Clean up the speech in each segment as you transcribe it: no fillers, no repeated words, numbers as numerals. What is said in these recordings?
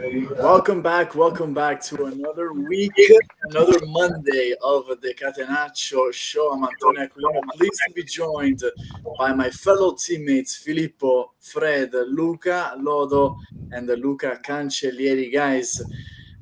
Welcome back to another week, another Monday of the Catenaccio Show. I'm Antonio Aquilino, pleased to be joined by my fellow teammates Filippo, Fred, Luca, Lodo, and Luca Cancellieri. Guys,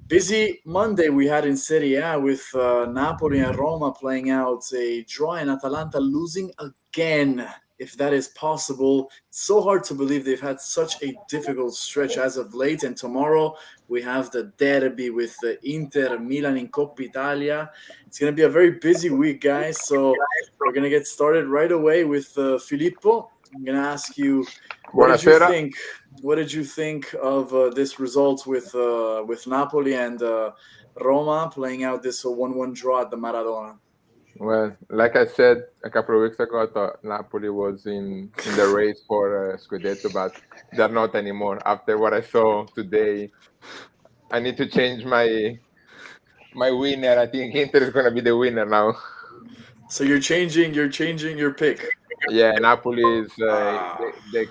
busy Monday we had in Serie A with Napoli and Roma playing out a draw and Atalanta losing again. If that is possible, it's so hard to believe they've had such a difficult stretch as of late. And tomorrow we have the derby with Inter Milan in Coppa Italia. It's going to be a very busy week, guys. So we're going to get started right away with Filippo. I'm going to ask you, what did you Buonasera. think? What did you think of this result with Napoli and Roma playing out this 1-1 draw at the Maradona? Well, like I said a couple of weeks ago, I thought Napoli was in the race for Scudetto, but they're not anymore. After what I saw today, I need to change my winner. I think Inter is going to be the winner now. So you're changing your pick. Yeah, Napoli is they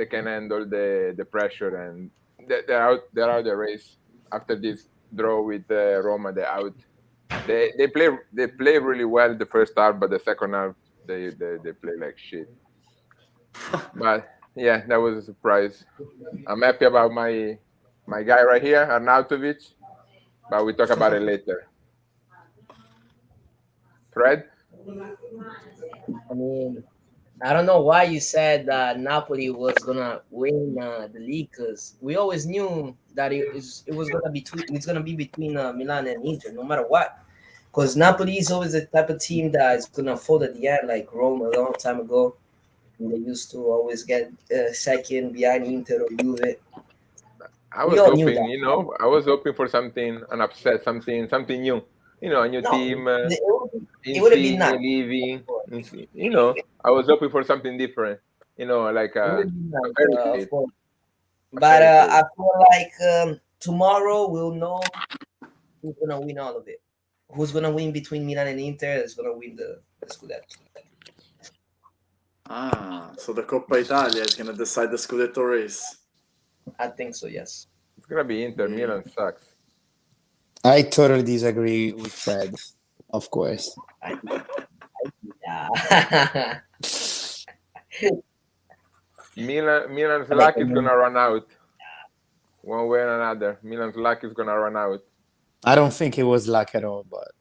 can handle the pressure, and they're out of the race after this draw with Roma. They're out. They play really well the first half, but the second half they play like shit. But yeah, that was a surprise. I'm happy about my guy right here, Arnautovic, but we talk about it later. Fred? I mean, I don't know why you said that Napoli was gonna win the league, because we always knew that it's gonna be between Milan and Inter, no matter what. Because Napoli is always the type of team that is gonna fold at the end, like Rome a long time ago. They used to always get second behind Inter or Juve. I We was all knew hoping, that. I was hoping for something, an upset, something new. A new No, team, it would have been Insigne nice. leaving. I was hoping for something different. Like It would a have been nice, fairy of tale. course. A But fairy tale. I feel like tomorrow we'll know who's gonna win all of it. Who's gonna win between Milan and Inter is gonna win the Scudetto. So the Coppa Italia is going to decide the Scudetto race. I think so, yes. It's gonna be Inter. Milan sucks. I totally disagree with Fred, of course. Yeah. Milan's luck is gonna run out. One way or another, Milan's luck is gonna run out. I don't think it was luck at all, but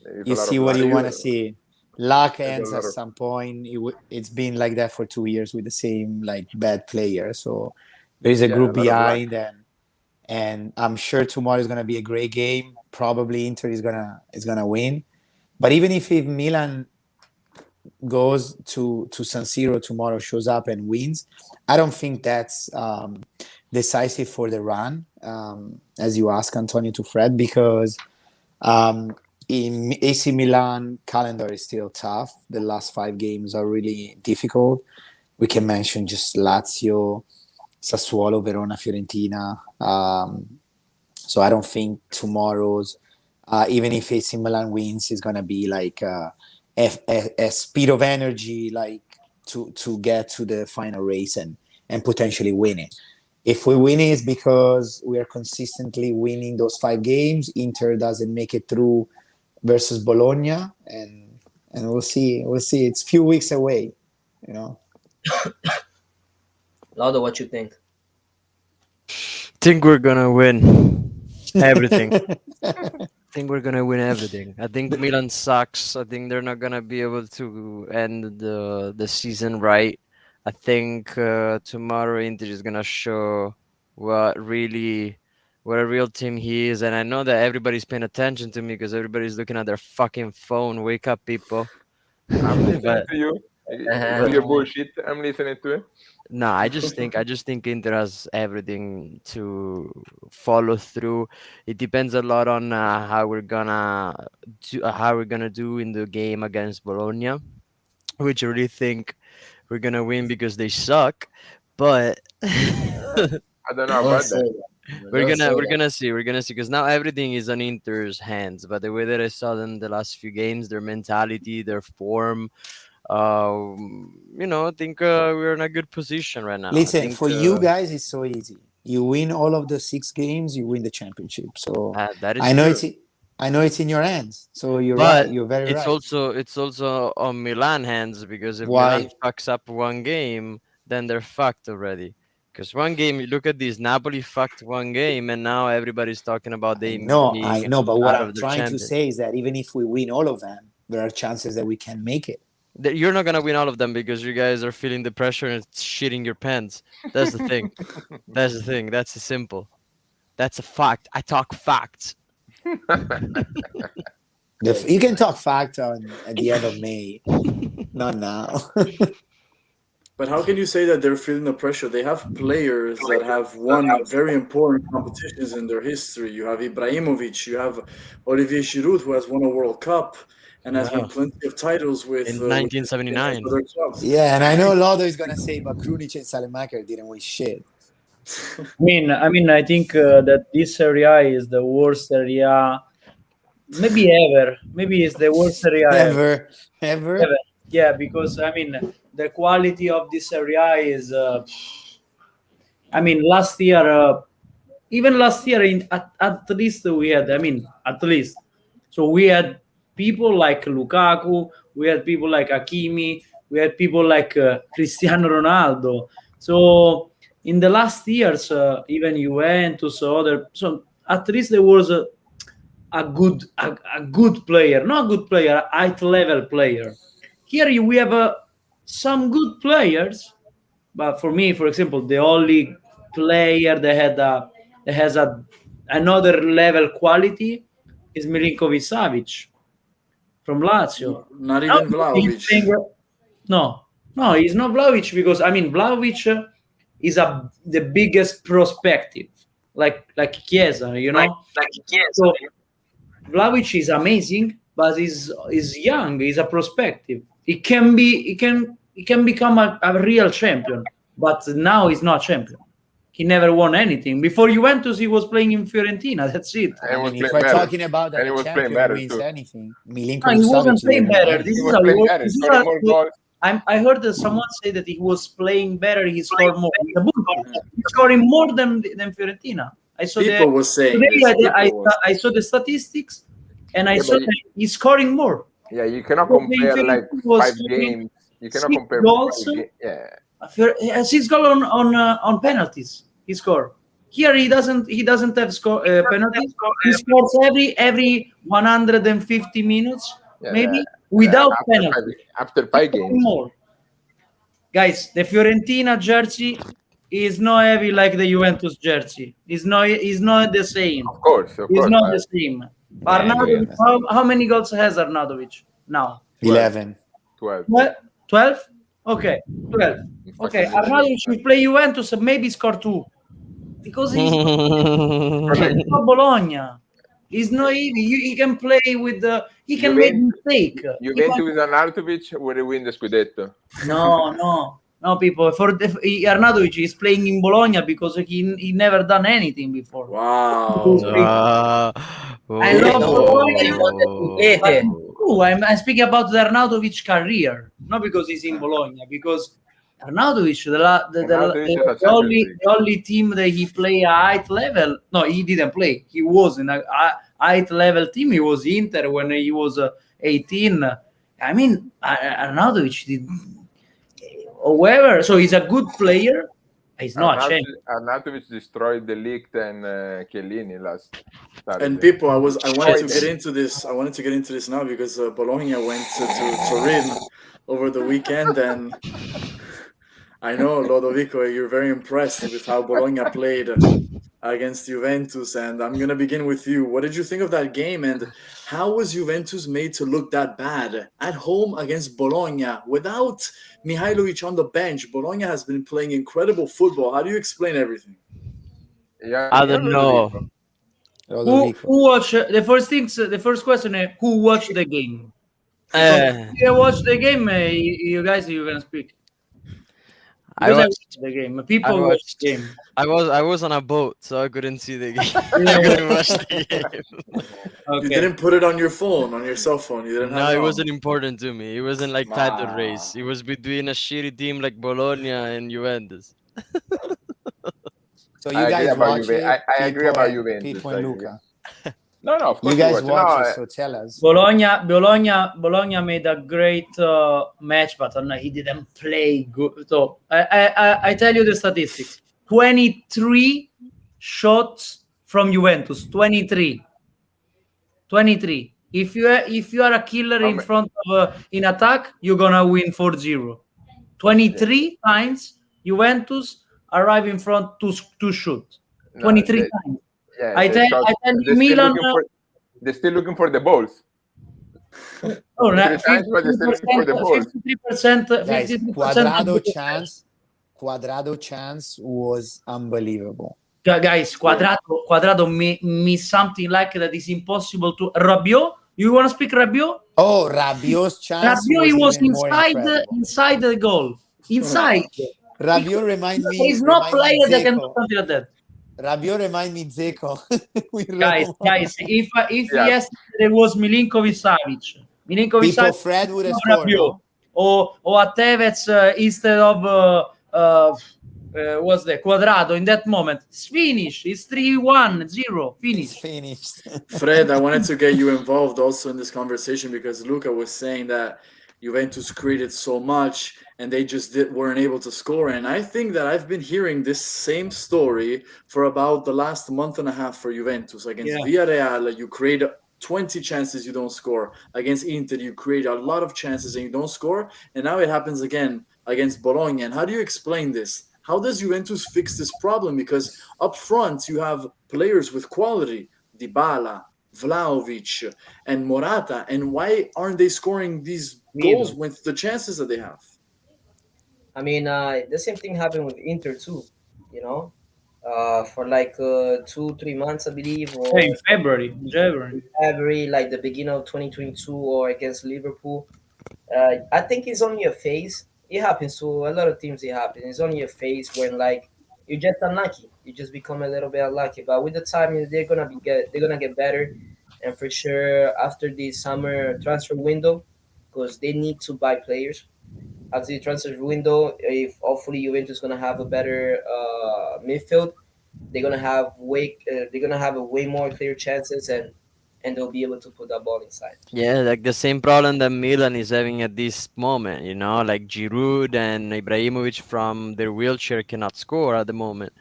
There's you a lot see of what luck. you want to see. Luck There's a ends lot at of- some point. It's been like that for 2 years with the same bad player. So there is a Yeah, group a lot of luck. behind, and I'm sure tomorrow is gonna be a great game. Probably Inter is gonna win. But even if Milan goes to San Siro tomorrow, shows up and wins, I don't think that's decisive for the run, as you ask Antonio to Fred, because in AC Milan calendar is still tough. The last 5 games are really difficult. We can mention just Lazio, Sassuolo, Verona, Fiorentina. So I don't think tomorrow's, even if AC Milan wins, is gonna be like a speed of energy, like to get to the final race and potentially win it. If we win it, it's because we are consistently winning those 5 games. Inter doesn't make it through versus Bologna, and we'll see. We'll see. It's a few weeks away, Laudo, what you think? Think we're gonna win everything. Think we're gonna win everything. I think Milan sucks. I think they're not gonna be able to end the season right. I think tomorrow Inter is gonna show what a real team he is, and I know that everybody's paying attention to me because everybody's looking at their fucking phone. Wake up, people! I'm listening But to you. To your bullshit. I'm listening to it. no, I just think Inter has everything to follow through. It depends a lot on how we're gonna do in the game against Bologna, which I really think we're gonna win because they suck. But I don't know Don't about say that. that. we're Don't say gonna that. see because now everything is on Inter's hands. But the way that I saw them the last few games, their mentality, their form, I think we're in a good position right now. I Listen, think for you guys, it's so easy. You win all of the 6 games, you win the championship. So That is I know true. I know it's in your hands. So you're But right. You're very it's right. also on Milan hands, because if Milan Why? fucks up one game, then they're fucked already. Because one game, you look at these, Napoli fucked one game, and now everybody's talking about them I being know, but what out I'm of the trying to champion. say is that even if we win all of them, there are chances that we can make it. You're not gonna win all of them because you guys are feeling the pressure and it's shitting your pants. That's the thing. That's the thing. That's simple. That's a fact. I talk facts. You can talk fact at the end of May, not now. But how can you say that they're feeling the pressure? They have players that have won very important competitions in their history. You have Ibrahimovic, you have Olivier Giroud, who has won a World Cup and has won Yeah. plenty of titles In with against 1979. other clubs. Yeah, and I know Lodo is gonna say, but Krunic and Salemaker didn't win shit. I think that this area is the worst area, maybe ever. Maybe it's the worst area ever. Ever. Yeah, because the quality of this area is. Last year, even last year, at least we had. At least, so we had people like Lukaku, we had people like Hakimi, we had people like Cristiano Ronaldo. So in the last years, even Juventus, so at least there was a good player, not a good player, a high level player. Here we have some good players, but for me, for example, the only player that has another level quality is Milinkovic Savic from Lazio. Not Now even he's Vlahovic. playing no, he's not Vlahovic, because Vlahovic is the biggest prospective, like Chiesa, you know. So Vlahovic is amazing, but is young. He's a prospective. He can become a real champion, but now he's not champion. He never won anything. Before Juventus, he was playing in Fiorentina. That's it. I And he mean, was if playing we're better. talking about that And he the was playing champion better wins too. anything, No, Milinkovic he wasn't Savic playing didn't win better. anything. This He is was how playing better, scoring more goals. I heard that someone say that he was playing better. He scored more. It's a bullshit. He's scoring more than Fiorentina. I saw People was saying this. today. People was- I saw the statistics, and I Yeah, saw but that he's scoring more. Yeah, you cannot Because in compare like Fiorentina was 5 scoring games. You cannot 6 compare goals. 5 games. Yeah. 6 goals on penalties. He scored. Here he doesn't have penalties. He scores every 150 minutes, Yeah, maybe without after penalties. after 5 games. More. Guys, the Fiorentina jersey is not heavy like the Juventus jersey. It's not the same. Of course, It's not but the same. Yeah, Arnautovic, yeah. how many goals has Arnautovic now? 11. 12. 12? Okay, 12. Okay, Fucking Arnautovic should play Juventus and maybe score 2. Because he's not Bologna. He's not easy. He can play with the. He can make mistake. Juventus and Arnautovic will win the Scudetto. No, people. Arnautovic is playing in Bologna because he never done anything before. Wow. I love Bologna. I'm speaking about the Arnautovic career, not because he's in Bologna, because Arnautovic, the only team that he played at high level. No, he didn't play. He was in a high level team. He was Inter when he was 18. I mean, Arnautovic did. However, so he's a good player. He's not a champion. Arnautovic destroyed the league and Chiellini last Saturday. And people, I wanted to get into this. I wanted to get into this now because Bologna went to Turin over the weekend, and I know, Lodovico, you're very impressed with how Bologna played against Juventus, and I'm going to begin with you. What did you think of that game, and how was Juventus made to look that bad at home against Bologna without Mihailovic on the bench? Bologna has been playing incredible football. How do you explain everything? Yeah, I don't know. Who watched the first question is who watched the game? If you watch the game, you guys can speak. I watched the game. People watched the game. I was on a boat, so I couldn't see the game. I couldn't watch the game. Okay. You didn't put it on your phone, on your cell phone. You didn't have No, it it on. wasn't important to me. It wasn't like title race. It was between a shitty team like Bologna and Juventus. So you I agree guys about watch Juve. it? I agree about and Juventus. People I and agree. Luca. No, of course You guys watch. watch No, it, so tell us. Bologna made a great match, but he didn't play good. So I tell you the statistics: 23 shots from Juventus. 23. If you are a killer in front of in attack, you're gonna win 4-0. 23 times Juventus arrive in front to shoot. 23 times. yeah, I tell you, Milan. They're still looking for the balls. Oh, 3 times, but they're still looking for the balls. 53%. Guys, Quadrado chance was unbelievable. Guys, Quadrado missed something like that is impossible to. Rabiot, you want to speak Rabiot? Oh, Rabiot's chance Rabiot, he was even more incredible. inside the goal. Inside. Rabiot remind me. He's not player that can do Dzeko. something like that. Rabiot remind me Dzeko. Guys, if yesterday there was Milinkovic-Savic, People Fred would have scored, no? or a Tevez instead of what's the Quadrado in that moment. It's finished. It's 3-1-0. It's Finished. finished. Fred, I wanted to get you involved also in this conversation because Luca was saying that Juventus created so much and they just weren't able to score. And I think that I've been hearing this same story for about the last month and a half for Juventus. Against Villarreal, you create 20 chances, you don't score. Against Inter, you create a lot of chances and you don't score. And now it happens again against Bologna. And how do you explain this? How does Juventus fix this problem? Because up front, you have players with quality, Dybala, Vlahovic, and Morata. And why aren't they scoring these goals with the chances that they have? I mean, the same thing happened with Inter too, you know, for like 2-3 months, I believe, or in February, like the beginning of 2022, or against Liverpool. I think it's only a phase. It happens to a lot of teams. It happens. It's only a phase when like you're just unlucky. You just become a little bit unlucky. But with the time, they're gonna get better, and for sure after the summer transfer window, because they need to buy players. After the transfer window, if hopefully Juventus gonna have a better midfield, they're gonna have a way more clear chances, and they'll be able to put that ball inside. Yeah, like the same problem that Milan is having at this moment, you know, like Giroud and Ibrahimovic from their wheelchair cannot score at the moment,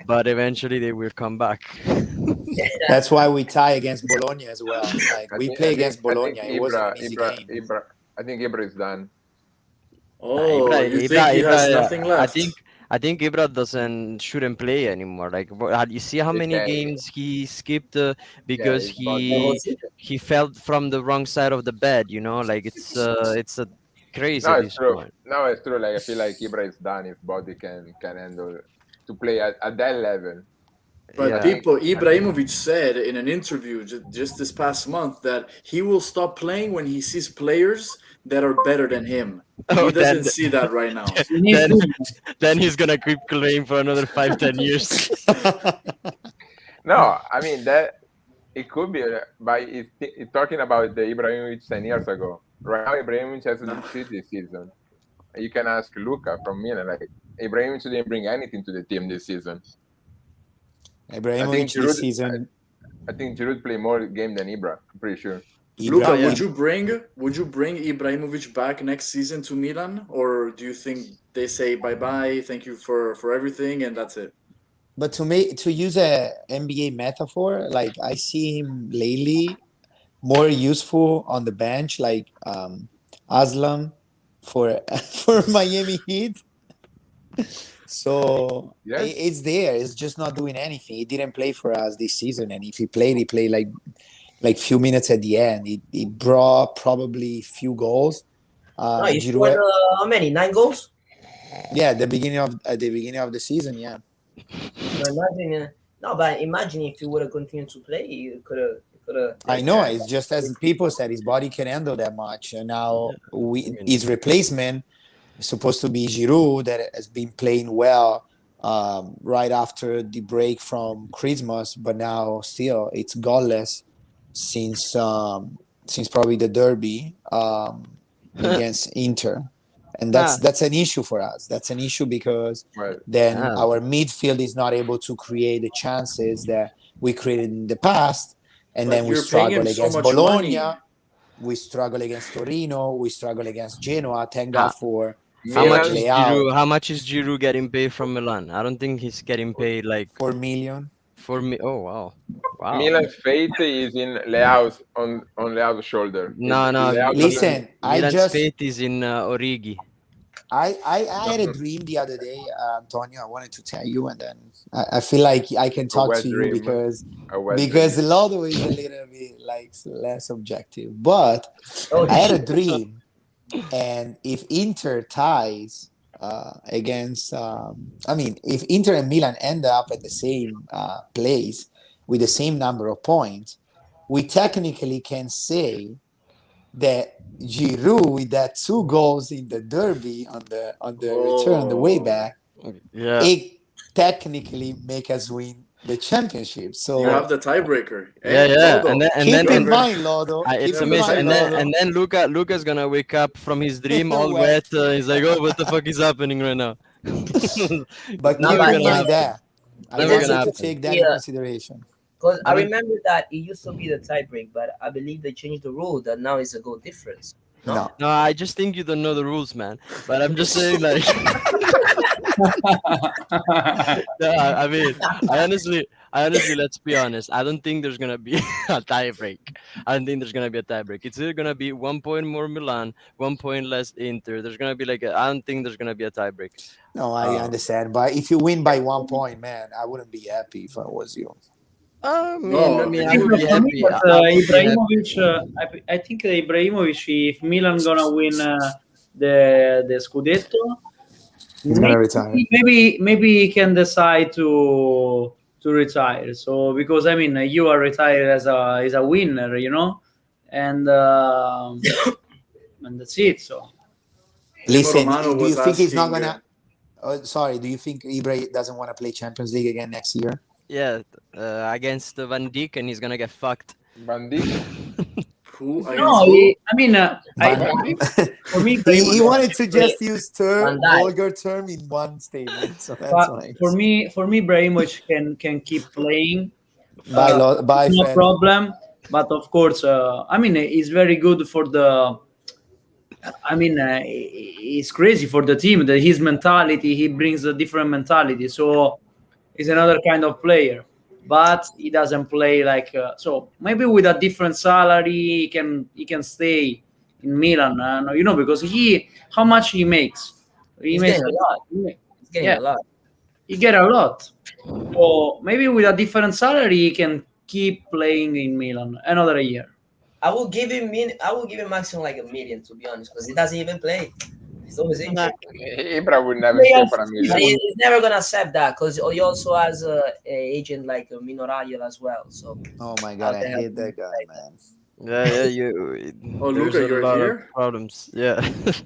but eventually they will come back. That's why we tie against Bologna as well. Like we play against Bologna. It wasn't an easy game. I think Ibra is done. Oh, you think he has nothing left? I think Ibra shouldn't play anymore. Like, you see how many games he skipped because he fell from the wrong side of the bed. You know, like it's a crazy. No, it's true. No, it's true. Like I feel like Ibra is done. His body can handle to play at that level. But Ibrahimovic said in an interview just this past month that he will stop playing when he sees players that are better than him. He doesn't see that right now. Then he's gonna keep playing for another 5-10 years. No, I mean that it could be, but it's talking about the Ibrahimovic 10 years ago. Right now, Ibrahimovic has a succeed this season. You can ask Luca from Milan. Like Ibrahimovic didn't bring anything to the team this season. Ibrahimovic this season. I think Giroud played more game than Ibra. I'm pretty sure. Luca, would you bring Ibrahimovic back next season to Milan, or do you think they say bye, thank you for everything, and that's it? But to use a NBA metaphor, like I see him lately more useful on the bench, like Aslam for Miami Heat. So it's there. It's just not doing anything. He didn't play for us this season, and if he played like few minutes at the end. He brought probably few goals. He scored how many? 9 goals? Yeah, at the beginning of the season. Yeah. But imagine if he would have continued to play, he could have. I know. It's just as people said, his body can handle that much, and now his replacement is supposed to be Giroud, that has been playing well right after the break from Christmas, but now still it's goalless since probably the derby against Inter. and that's an issue for us. That's an issue because then our midfield is not able to create the chances that we created in the past, and then we struggle against Bologna. We struggle against Torino. We struggle against Genoa. Thank God for how much is Giroud getting paid from Milan? I don't think he's getting paid like 4 million. Oh wow. Milan's fate is in Leao's on Leao's shoulder. No. Listen, Milan's fate is in Origi. I had a dream the other day, Antonio. I wanted to tell you, and then I feel like I can talk to you because Lodo is a little bit like less objective. But I had a dream, and if Inter ties against, if Inter and Milan end up at the same place with the same number of points, we technically can say that Giroud with that 2 goals in the derby on the return on the way back, it technically make us win the championship. So you have the tiebreaker. And keep in mind, Lodo. It's amazing. And then Luca's gonna wake up from his dream all wet. He's like, "Oh, what the fuck is happening right now?" But never in mind that. I want you to take that in consideration. Because I remember that it used to be the tiebreak, but I believe they changed the rule that now it's a goal difference. No, I just think you don't know the rules, man. But I'm just saying, like, I mean, I honestly, let's be honest. I don't think there's gonna be a tiebreak. I don't think there's gonna be a tiebreak. It's either gonna be 1 point more Milan, 1 point less Inter. There's gonna be I don't think there's gonna be a tiebreak. No, I understand. But if you win by 1 point, man, I wouldn't be happy if I was you. I would be happy. Ibrahimovic, I think Ibrahimovic, if Milan gonna win the Scudetto, he's gonna retire. Maybe he can decide to retire. So because you are retired as a winner, and that's it. So listen, do you think he's not gonna? Do you think Ibra doesn't want to play Champions League again next year? Yeah, against Van Dijk, and he's gonna get fucked. Van Dijk? For me, he wanted to just use vulgar term in one statement. So that's why. For me, Ibrahimovic can keep playing. Bye, no problem. But of course, he's very good for the. He's crazy for the team. That his mentality, he brings a different mentality. So. He's another kind of player, but he doesn't play so. Maybe with a different salary, he can stay in Milan. Because how much he makes? He makes a lot. He's getting a lot. He get a lot. So maybe with a different salary, he can keep playing in Milan another year. I will give him maximum like $1 million, to be honest, because he doesn't even play. He's always injured. Ibra would never stay for $1 million. He's never gonna accept that because he also has an agent like Minoraio as well. So. Oh my God, I hate that guy, man. Yeah, you. Luca, you're here. Problems. Yeah. It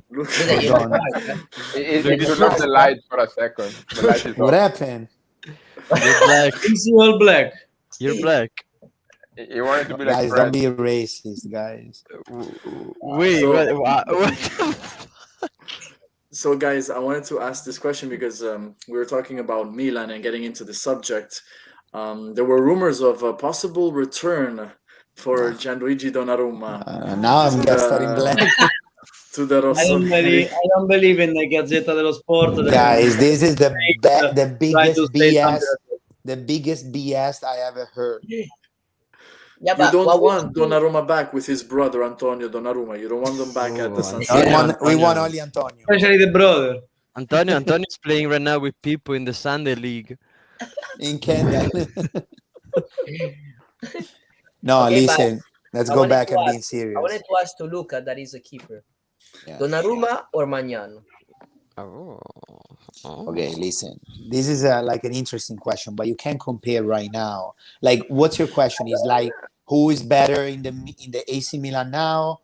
turned off the light for a second. The light is what off. happened? You're black. He's all black. You're black. He wanted to be guys, like don't be racist, guys. Wait, what? So, guys, I wanted to ask this question because we were talking about Milan and getting into the subject. There were rumors of a possible return for Gianluigi Donnarumma. Now I'm starting black. To the I don't believe in the Gazzetta dello Sport. Guys, this is the biggest BS. The biggest BS I ever heard. Yeah, you don't want Donnarumma back with his brother Antonio Donnarumma. You don't want them back at the San Siro. We want only Antonio. Especially the brother. Antonio's playing right now with people in the Sunday League. In Kenya. No, listen. Let's go back and being serious. I wanted to ask to Luca, that is a keeper. Yeah. Donnarumma or Magnano? Okay, listen. This is like an interesting question, but you can't compare right now. Like, what's your question? Is like, who is better in the AC Milan now?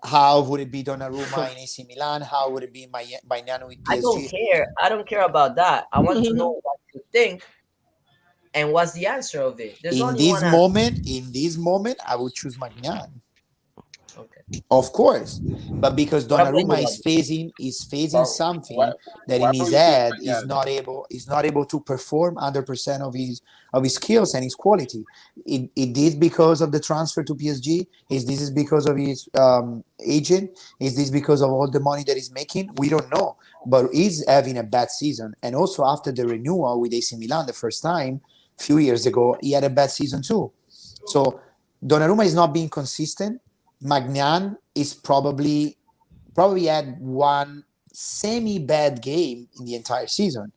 How would it be Donnarumma in AC Milan? How would it be Magnano with PSG? I don't care. I don't care about that. I want to know what you think and what's the answer of it. In this moment, I would choose Magnano. Okay. Of course, but because What about Donnarumma you, is facing something that why in his would you think head Magnan? is not able to perform 100% of his skills and his quality. It is because of the transfer to PSG. Is this is because of his agent? Is this because of all the money that he's making? We don't know, but he's having a bad season. And also after the renewal with AC Milan the first time a few years ago, he had a bad season too. So Donnarumma is not being consistent. Magnan is probably had one semi-bad game in the entire season,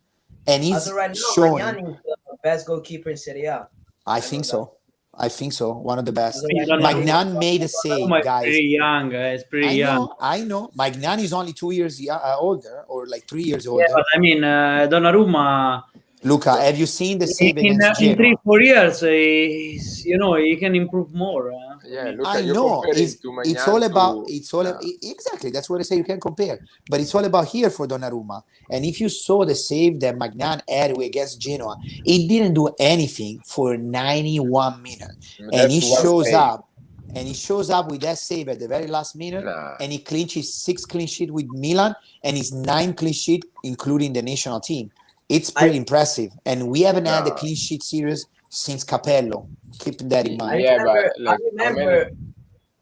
and he's As of right now, showing. Magnani is the best goalkeeper in Serie A. I think so. I think so. One of the best. As of right now, Magnan made a save, Donnarumma is guys. pretty young. It's pretty young. I know. Magnan is only 2 years older, or like 3 years Yeah, older. but I mean, Donnarumma. Luca, have you seen the save In against Genoa? 3-4 years, he can improve more. Yeah, look, I you're know comparing it's to Magnan all about to- exactly, that's what I say, you can compare, but it's all about here for Donnarumma. And if you saw the save that Magnan had against Genoa, he didn't do anything for 91 minutes, and That's he one shows save. up. And he shows up with that save at the very last minute, Nah. and he clinches 6 clean sheet with Milan, and he's 9 clean sheet, including the national team. It's pretty impressive, and we haven't had a clean sheet series since Capello. Keep that in mind. Yeah, but like,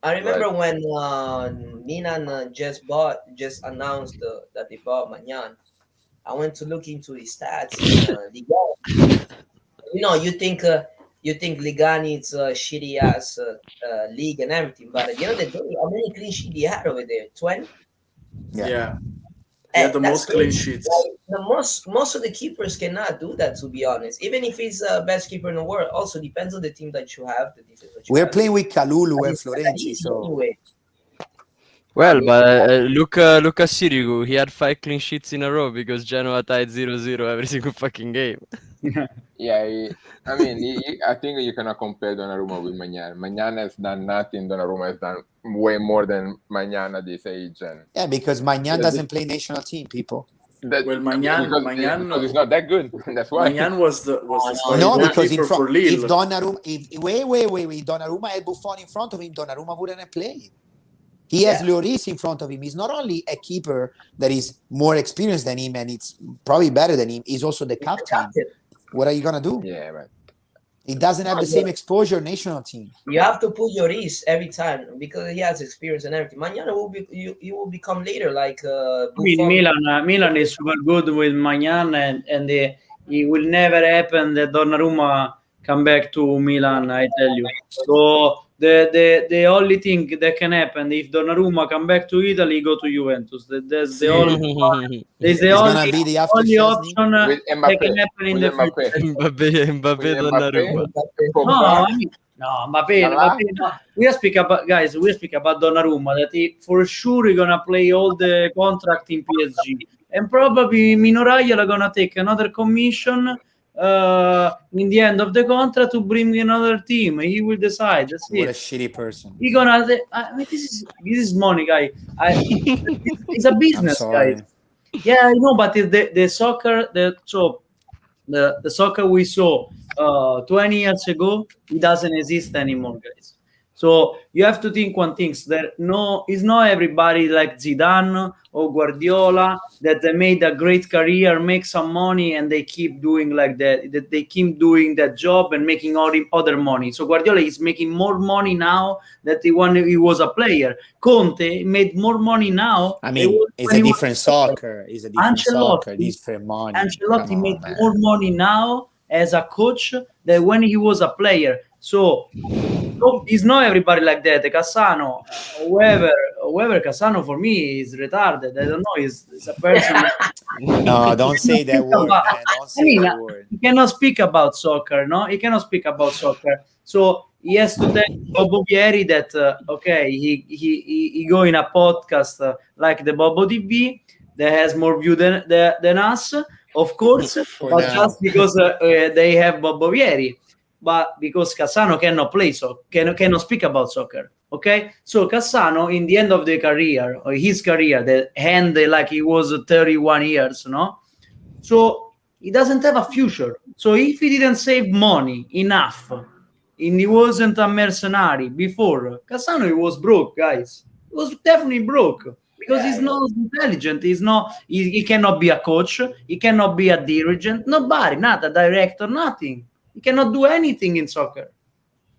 I remember when Milan just announced that they bought Magnan. I went to look into his stats in Liga. You know, you think Ligani is a shitty ass league and everything, but at the end of the day, how many clean sheets he had over there? 20. Yeah. He had the most clean sheets. Like, most of the keepers cannot do that, to be honest. Even if he's the best keeper in the world, also depends on the team that you have. The defense that you We're have. playing with Kalulu and It's not Florenzi, easy so anyway. Well, but Luca Sirigu, he had 5 clean sheets in a row because Genoa tied 0-0 every single fucking game. yeah, I think you cannot compare Donnarumma with Magnan. Magnan has done nothing. Donnarumma has done way more than Magnan at this age. And yeah, because Magnan doesn't play national team, people. Well, Magnan because it's not that good. That's why. Magnan was the starting No, because goalkeeper for Lille. if Donnarumma, if Donnarumma had Buffon in front of him, Donnarumma wouldn't have played. He has Lloris in front of him. He's not only a keeper that is more experienced than him and it's probably better than him, he's also the captain. What are you going to do? Yeah, right. He doesn't have the same exposure national team. You have to put Lloris every time because he has experience and everything. Magnan you will become later like Milan is super good with Magnan, and it will never happen that Donnarumma come back to Milan. I tell you. So the only thing that can happen if Donnarumma come back to Italy, go to Juventus. That's the only. It's the only option that can happen in the future. Mbappé Donnarumma. No, Mbappé. No. We speak about Donnarumma that he for sure gonna play all the contract in PSG, and probably Mino Raiola gonna take another commission in the end of the contract to bring another team. He will decide. That's What it. a shitty person. He gonna. This is money, guy. It's a business, guy. Yeah, I know, but the soccer. The soccer we saw 20 years ago, it doesn't exist anymore, guys. So you have to think one thing, that it's not everybody like Zidane or Guardiola that they made a great career, make some money, and they keep doing like that. They keep doing that job and making all the other money. So Guardiola is making more money now than when he was a player. Conte made more money now. I mean, it's a different soccer. It's a different soccer. Different money. Ancelotti made more money now as a coach than when he was a player. So it's not everybody like that. Cassano, whoever Cassano for me is retarded. I don't know. He's a person. No, don't say that word, man. Don't say that word. He cannot speak about soccer. No, he cannot speak about soccer. So he has to tell Bobo Vieri that he go in a podcast like the Bobo TV that has more view than us, of course, but just because they have Bobo Vieri. But because Cassano cannot play cannot speak about soccer. Okay, so Cassano, in the end of the career, or his career, the end like he was 31 years, no. So he doesn't have a future. So if he didn't save money enough, and he wasn't a mercenary before, Cassano he was broke, guys. was definitely broke because he's not intelligent. He's not. He cannot be a coach. He cannot be a dirigent. Nobody, not a director, nothing. He cannot do anything in soccer.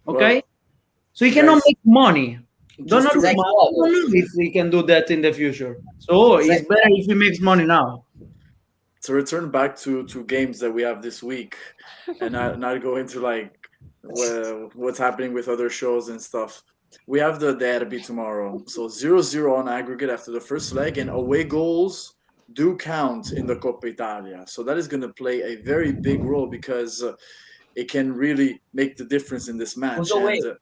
Okay, Well, so he cannot guys, make money. Don't just know, to Like don't what? know if he can do that in the future. So It's it's like better if he makes money now. return back to games that we have this week, and not go into like what's happening with other shows and stuff. We have the derby tomorrow, so 0-0 on aggregate after the first leg, and away goals do count in the Coppa Italia. So that is going to play a very big role because it can really make the difference in this match. who's away? And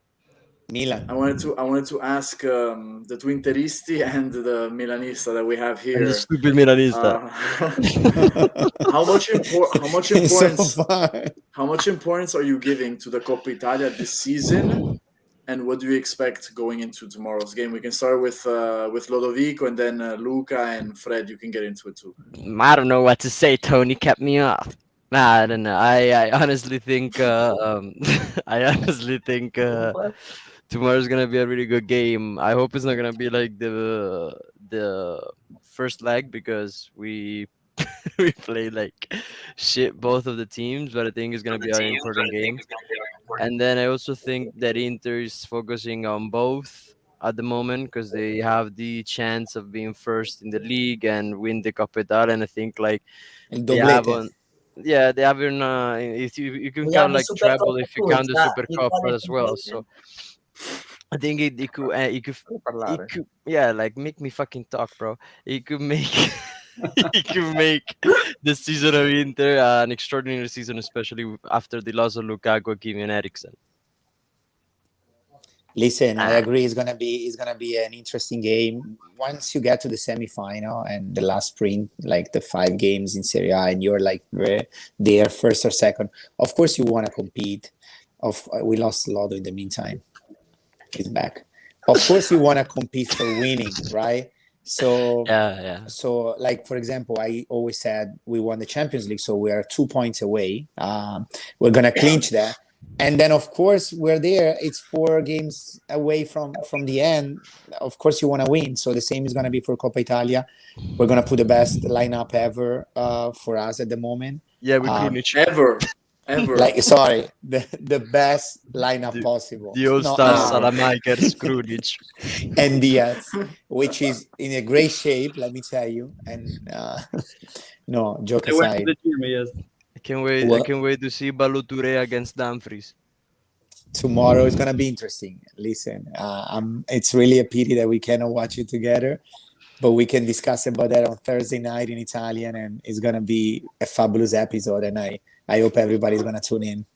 Milan. I wanted to ask the two Interisti and the Milanista that we have And the here. stupid Milanista. How much It's so importance far. how much importance are you giving to the Coppa Italia this season, and what do you expect going into tomorrow's game? We can start with Lodovico, and then Luca and Fred. You can get into it too. I don't know what to say. Tony kept me off. Nah, I don't know. I honestly think I honestly think tomorrow's gonna be a really good game. I hope it's not gonna be like the first leg because we we played like shit both of the teams, but I think it's gonna be an important game. And then I also think that Inter is focusing on both at the moment because they have the chance of being first in the league and win the Coppa Italia. And I think like El they have doblete. on, yeah, they have in. If you can We count have the like Super treble Coppa if you too. count It's the not Super the Coppa Italian as well. competition. So I think it Parlare. could, yeah, like make me fucking talk, bro. It could make it could make the season of Inter an extraordinary season, especially after the loss of Lukaku, Kimi, and Eriksen. Listen, I agree. It's gonna be an interesting game. Once you get to the semifinal and the last sprint, like the 5 games in Serie A, and you're like there first or second. Of course, you want to compete. We lost Lodo in the meantime. He's back. Of course, you want to compete for winning, right? So Yeah. so like for example, I always said we won the Champions League, so we are 2 points away. We're gonna clinch that, and then of course we're there. It's 4 games away from the end. Of course you want to win, so the same is gonna be for Coppa Italia. We're gonna put the best lineup ever for us at the moment. Yeah, with Krunic. Ever. Like sorry, the best lineup The- possible. The All Not Stars, ever. Salamakers, Krunic. And Diaz, which is in a great shape, let me tell you. And no, joke They went to aside, the gym, yes. I can't wait. I Well- can't wait to see Balotelli against Dumfries. tomorrow is gonna be interesting. Listen, it's really a pity that we cannot watch it together, but we can discuss about that on Thursday night in Italian, and it's gonna be a fabulous episode. And I hope everybody's gonna tune in.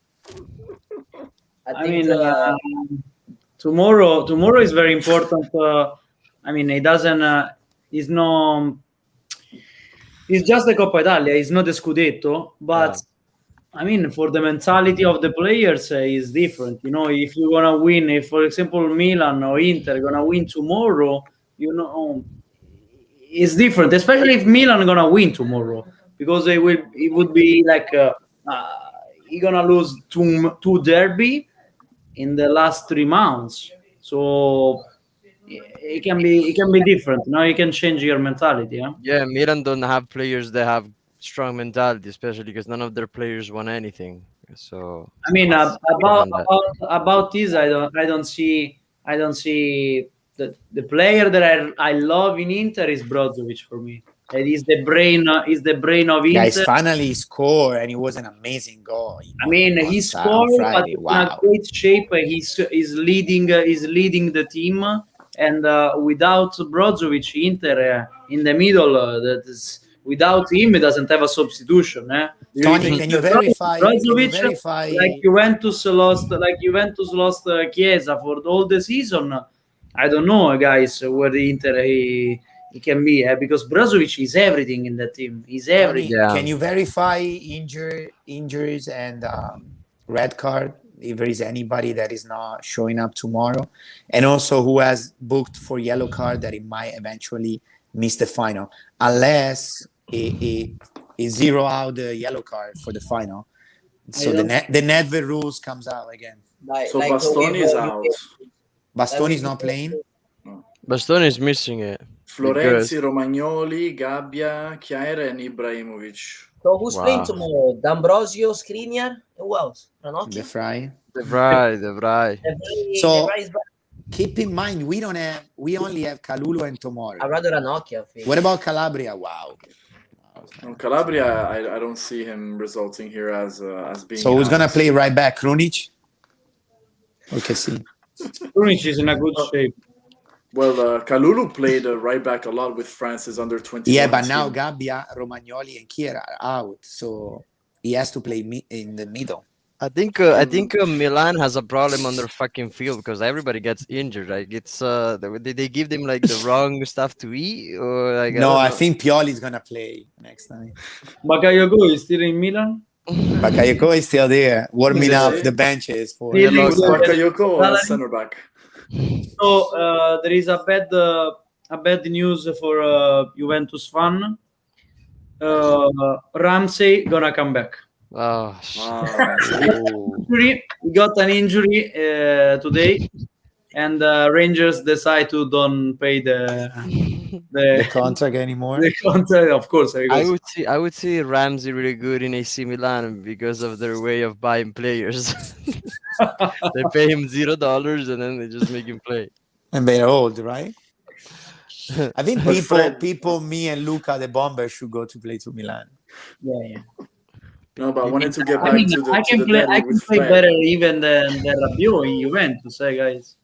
I mean, tomorrow is very important. I mean, it doesn't. It's no. It's just the Coppa Italia. It's not the Scudetto, but. I mean, for the mentality of the players is different. You know, if you're gonna win, if for example Milan or Inter gonna win tomorrow, you know, it's different. Especially if Milan gonna win tomorrow, because it would be like you're gonna lose two derby in the last 3 months. So it can be different. Now you can change your mentality. Yeah. Yeah, Milan don't have players that have strong mentality, especially because none of their players won anything. So I mean, it's about different that. about this, I don't see the player that I love in Inter is Brozovic for me. And he's the brain of Inter. Guys, finally he scored, and it was an amazing goal. I mean, on he scored, but Friday. in a Wow. great shape. He's leading the team, and without Brozovic, Inter in the middle. That is. Without him, it doesn't have a substitution. Tony, can you verify? Brozovic, like Juventus lost Chiesa for all the season. I don't know, guys, where the Inter he can be, because Brozovic is everything in the team. He's everything. Yeah. Can you verify injuries and red card if there is anybody that is not showing up tomorrow, and also who has booked for yellow card that it might eventually miss the final, unless it zero out the yellow card for the final. So the Nedved rules comes out again. So Bastoni is out. Bastoni is not playing. Bastoni is missing it. Florenzi, Romagnoli, Gabbia, Chiaira, and Ibrahimovic. So who's playing tomorrow? D'Ambrosio, Skriniar, who else? Ranocchia? De Vrij. De Vrij. So keep in mind we only have Kalulu and Tomori. I'd rather Ranocchia. I think. What about Calabria? Wow. No, Calabria, I don't see him resulting here as being. So who's gonna play right back? Krunic? Okay, see. Krunic is in a good shape. Well, Kalulu played right back a lot with France's under 21. Yeah, but now Gabbia, Romagnoli, and Chiesa are out, so he has to play in the middle. I think Milan has a problem on their fucking field because everybody gets injured. Like it's did they give them like the wrong stuff to eat or like? No, I think Pioli's gonna play next time. Bakayoko is still in Milan. Bakayoko is still there, warming up the benches for. Bakayoko center back. So there is a bad news for Juventus fan. Ramsey gonna come back. Oh, we got an injury today, and Rangers decide to don't pay the contract anymore. The contract, of course. I would see Ramsey really good in AC Milan because of their way of buying players. They pay him $0 and then they just make him play. And they're old, right? I think people, me and Luca, the bomber, should go to play to Milan. Yeah. No, but I wanted to get back to the. I can play better even than Rabiot in Juventus, guys.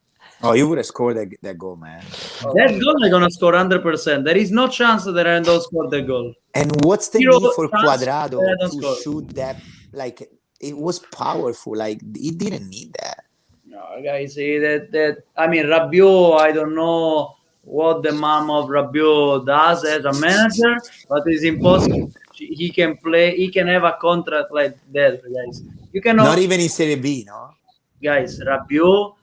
Oh, you would have scored that goal, man. That goal they're gonna score 100%. There is no chance that they don't score the goal. And what's the need for Cuadrado to shoot that? Like it was powerful. Like he didn't need that. No, guys, that I mean Rabiot. I don't know what the mom of Rabiot does as a manager, but it's impossible. He can play. He can have a contract like that, guys. You cannot. Not even in Serie B, no. Guys, Rabiot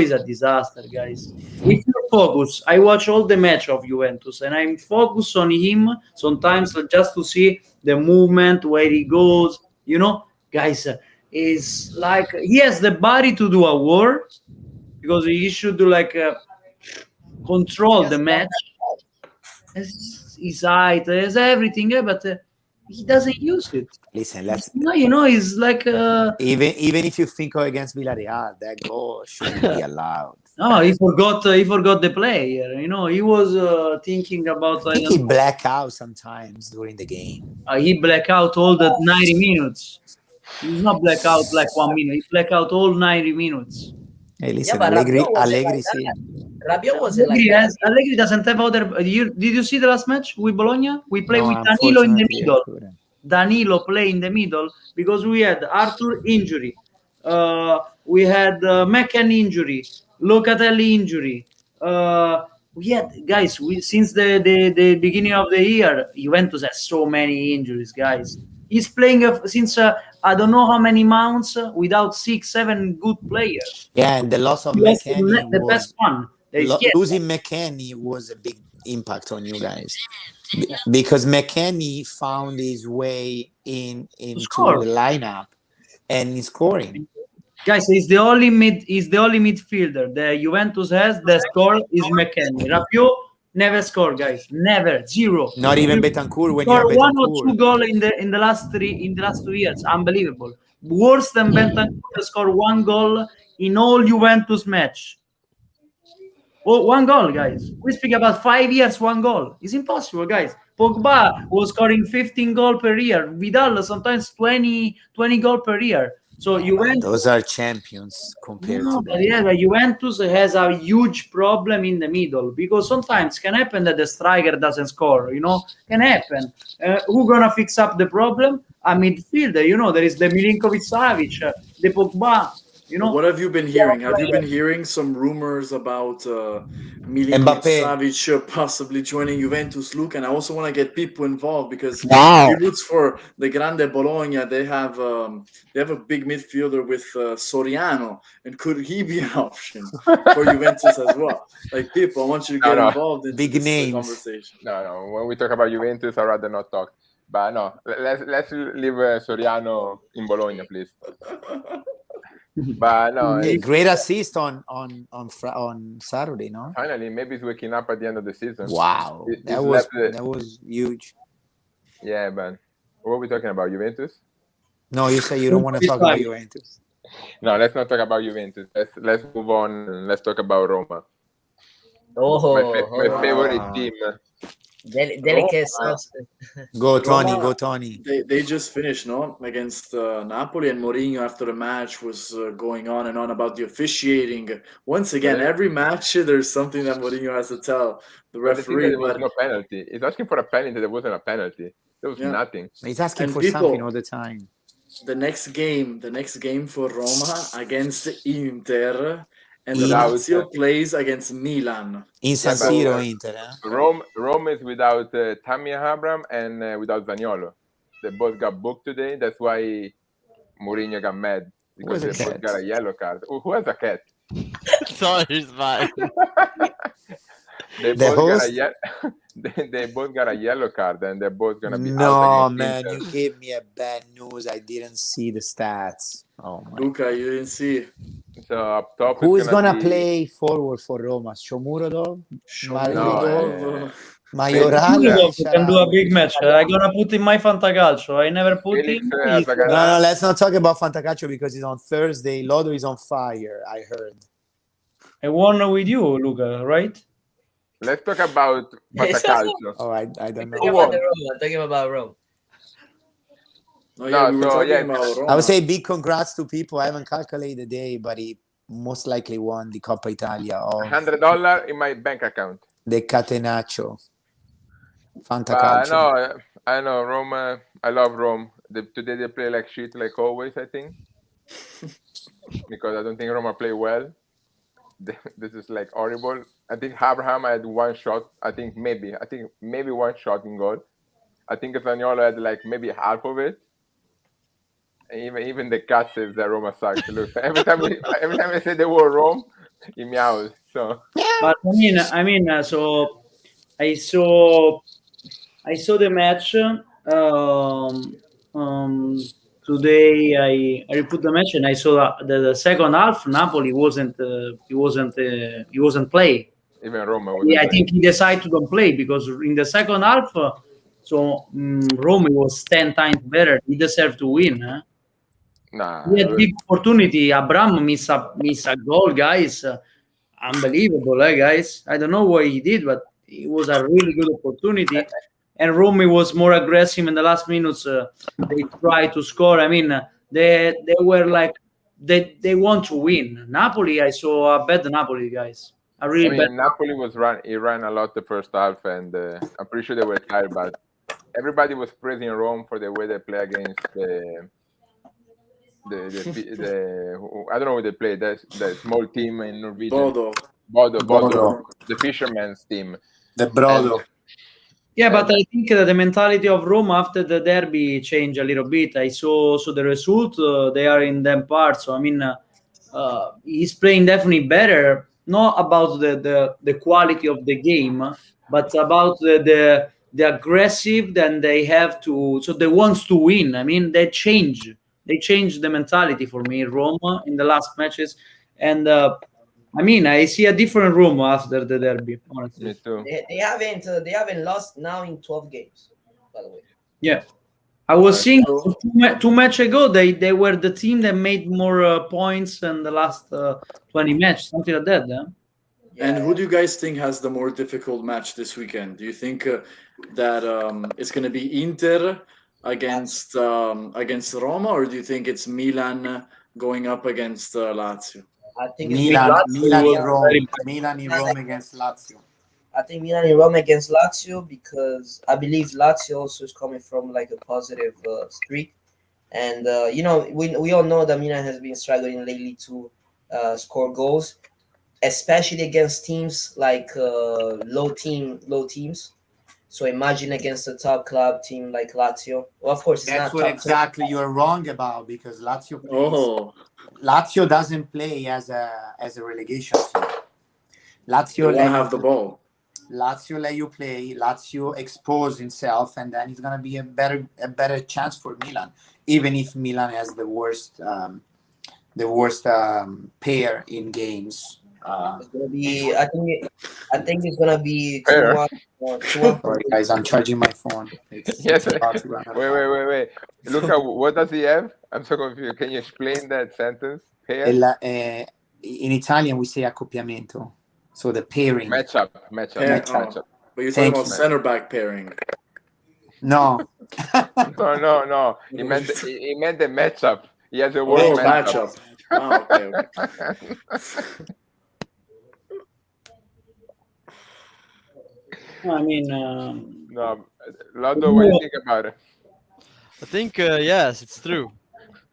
is a disaster, guys. If you focus, I watch all the match of Juventus, and I'm focused on him sometimes just to see the movement where he goes. You know, guys, is like he has the body to do a war because he should do like control the match. His height, has everything, but he doesn't use it. Listen, he's like even if you think against Villarreal, that goal shouldn't be allowed. No, he forgot the player. He was thinking about. I think he black out sometimes during the game. He black out all the 90 minutes. He's not black out like 1 minute. He black out all 90 minutes. Hey, listen, Allegri Rabiot was Allegri doesn't have other. Did you see the last match with Bologna? We play with Danilo in the middle. Danilo play in the middle because we had Arthur injury. We had McCann injury, Locatelli injury. We had guys. Since the beginning of the year, Juventus has so many injuries, guys. He's playing since I don't know how many months without 6-7 good players. Yeah, and the loss of McKennie, the best one. Losing McKennie was a big impact on you guys because McKennie found his way into the lineup and he's scoring. Guys, he's the only midfielder the Juventus has that score is McKennie. Rabiot never scored, guys. Never, zero. Not even Betancourt when you're one or two goals in the last 2 years. Unbelievable. Worse than Betancourt scored 1 goal in all Juventus match. Oh, 1 goal, guys. We speak about 5 years, 1 goal. It's impossible, guys. Pogba was scoring 15 goals per year. Vidal sometimes 20 goals per year. So Juventus, those are champions compared to them. Yeah, Juventus has a huge problem in the middle because sometimes can happen that the striker doesn't score. Can happen. Who gonna fix up the problem? A midfielder. There is the Milinkovic-Savic, the Pogba. What have you been hearing? Have you been hearing some rumors about Milinkovic-Savic possibly joining Juventus, Luke? And I also want to get people involved because he roots for the Grande Bologna. They have a big midfielder with Soriano, and could he be an option for Juventus as well? Like people, I want you to get involved in big names conversation. No. When we talk about Juventus, I'd rather not talk. But no, let's leave Soriano in Bologna, please. But no, Hey, great assist on Saturday, no? finally, maybe he's waking up at the end of the season. Wow, He's that left was huge. Yeah, man. What are we talking about? Juventus? No, you say you don't want to talk about Juventus. No, let's not talk about Juventus. Let's move on and let's talk about Roma. Oh, My favorite team. Delicate sauce. Go Tony, Roma, go Tony. They just finished, no, against Napoli, and Mourinho after the match was going on and on about the officiating. Once again, Really? every match there's something that Mourinho has to tell the But the thing referee. that there was no penalty. He's asking for a penalty. There wasn't a penalty. There was Yeah. nothing. He's asking And for people- something all the time. the next game for Roma against Inter, and Without- Lazio plays against Milan. In San but- Siro, Inter. Rome is without Tammy Abraham and without Zaniolo. They both got booked today. That's why Mourinho got mad because Who they has a both cat? got a yellow card. Who has a cat? Sorry, man. They The both got a host? they both got a yellow card, and they're both gonna be No, out against man, Inter. you gave me a bad news. I didn't see the stats. Oh my. Luca, you didn't see. So up top, Who it's is gonna be- play forward for Roma? Shomurodov? Shomurodov. Majoral? You can do a big match. I'm gonna put in my Fantacalcio. I never put Felix, in. Zaganà. No, let's not talk about Fantacalcio because it's on Thursday. Lodo is on fire, I heard. I won with you, Luca, right? Let's talk about Fantacalcio. Oh, I don't Talking know. about the Rome. I'm talking about Rome. Oh, yeah, we were so, talking yeah, about Roma. I would say big congrats to people. I haven't calculated the day, but he most likely won the Coppa Italia of $100 in my bank account. the Catenaccio. But Fantacalcio. I know Rome. I love Rome. Today they play like shit, like always. I think because I don't think Roma play well. This is like horrible. I think Abraham had one shot. I think maybe one shot in goal. I think Zaniolo had like maybe half of it. And even the cat says that Roma sucks. Look, every time I say the word Rome, he meows. So But I mean, so I saw the match. Today I put the match and I saw that the second half Napoli wasn't play. even Roma. Yeah, I think he decided to don't play because in the second half, Rome was 10 times better. He deserved to win. Huh? Nah, He had big opportunity. Abraham miss a goal, guys. Unbelievable, guys. I don't know what he did, but it was a really good opportunity. And Rome was more aggressive in the last minutes. They tried to score. I mean, they were like they want to win. Napoli, I saw a bad Napoli, guys. A really bad. Napoli he ran a lot the first half, and I'm pretty sure they were tired. But everybody was praising Rome for the way they play against the I don't know who they played. The small team in Norwegian. Bodo, the fisherman's team. The Brodo. Yeah, but I think that the mentality of Rome after the derby changed a little bit. I saw the result. They are in them parts. So I mean, he's playing definitely better. Not about the quality of the game, but about the aggressive. Then they have to. So they wants to win. I mean, they change the mentality for me, Roma, in the last matches, and I mean, I see a different Rome after the derby. Honestly, Me too. They haven't lost now in 12 games, by the way. yeah. I was seeing two matches ago. They were the team that made more points in the last 20 matches, something like that. And who do you guys think has the more difficult match this weekend? Do you think that it's going to be Inter against Roma, or do you think it's Milan going up against Lazio? I think Milan in Rome. very- Milan in Rome against Lazio. I think Milan in Rome against Lazio because I believe Lazio also is coming from like a positive streak, and we all know that Milan has been struggling lately to score goals, especially against teams like low teams. So imagine against a top club team like Lazio. Well, of course, it's That's not what top exactly you're wrong about because Lazio plays. Oh, Lazio doesn't play as a relegation team. they Lazio want to have the ball. Lazio let you play. Lazio expose himself, and then it's gonna be a better chance for Milan, even if Milan has the worst pair in games. It's gonna be. I think it's gonna be Fair. 2-1. 2-1. Sorry, guys, I'm charging my phone. Yes. About to run out of Wait. Luca, what does he have? I'm so confused. Can you explain that sentence? Pair? In Italian, we say accoppiamento. So the pairing. Matchup. But you're talking Thank about you. center back pairing. No. No. He meant the matchup. He has a word Oh, matchup. matchup. Okay. I mean, No, Lando, what do you think about it? I think yes, it's true.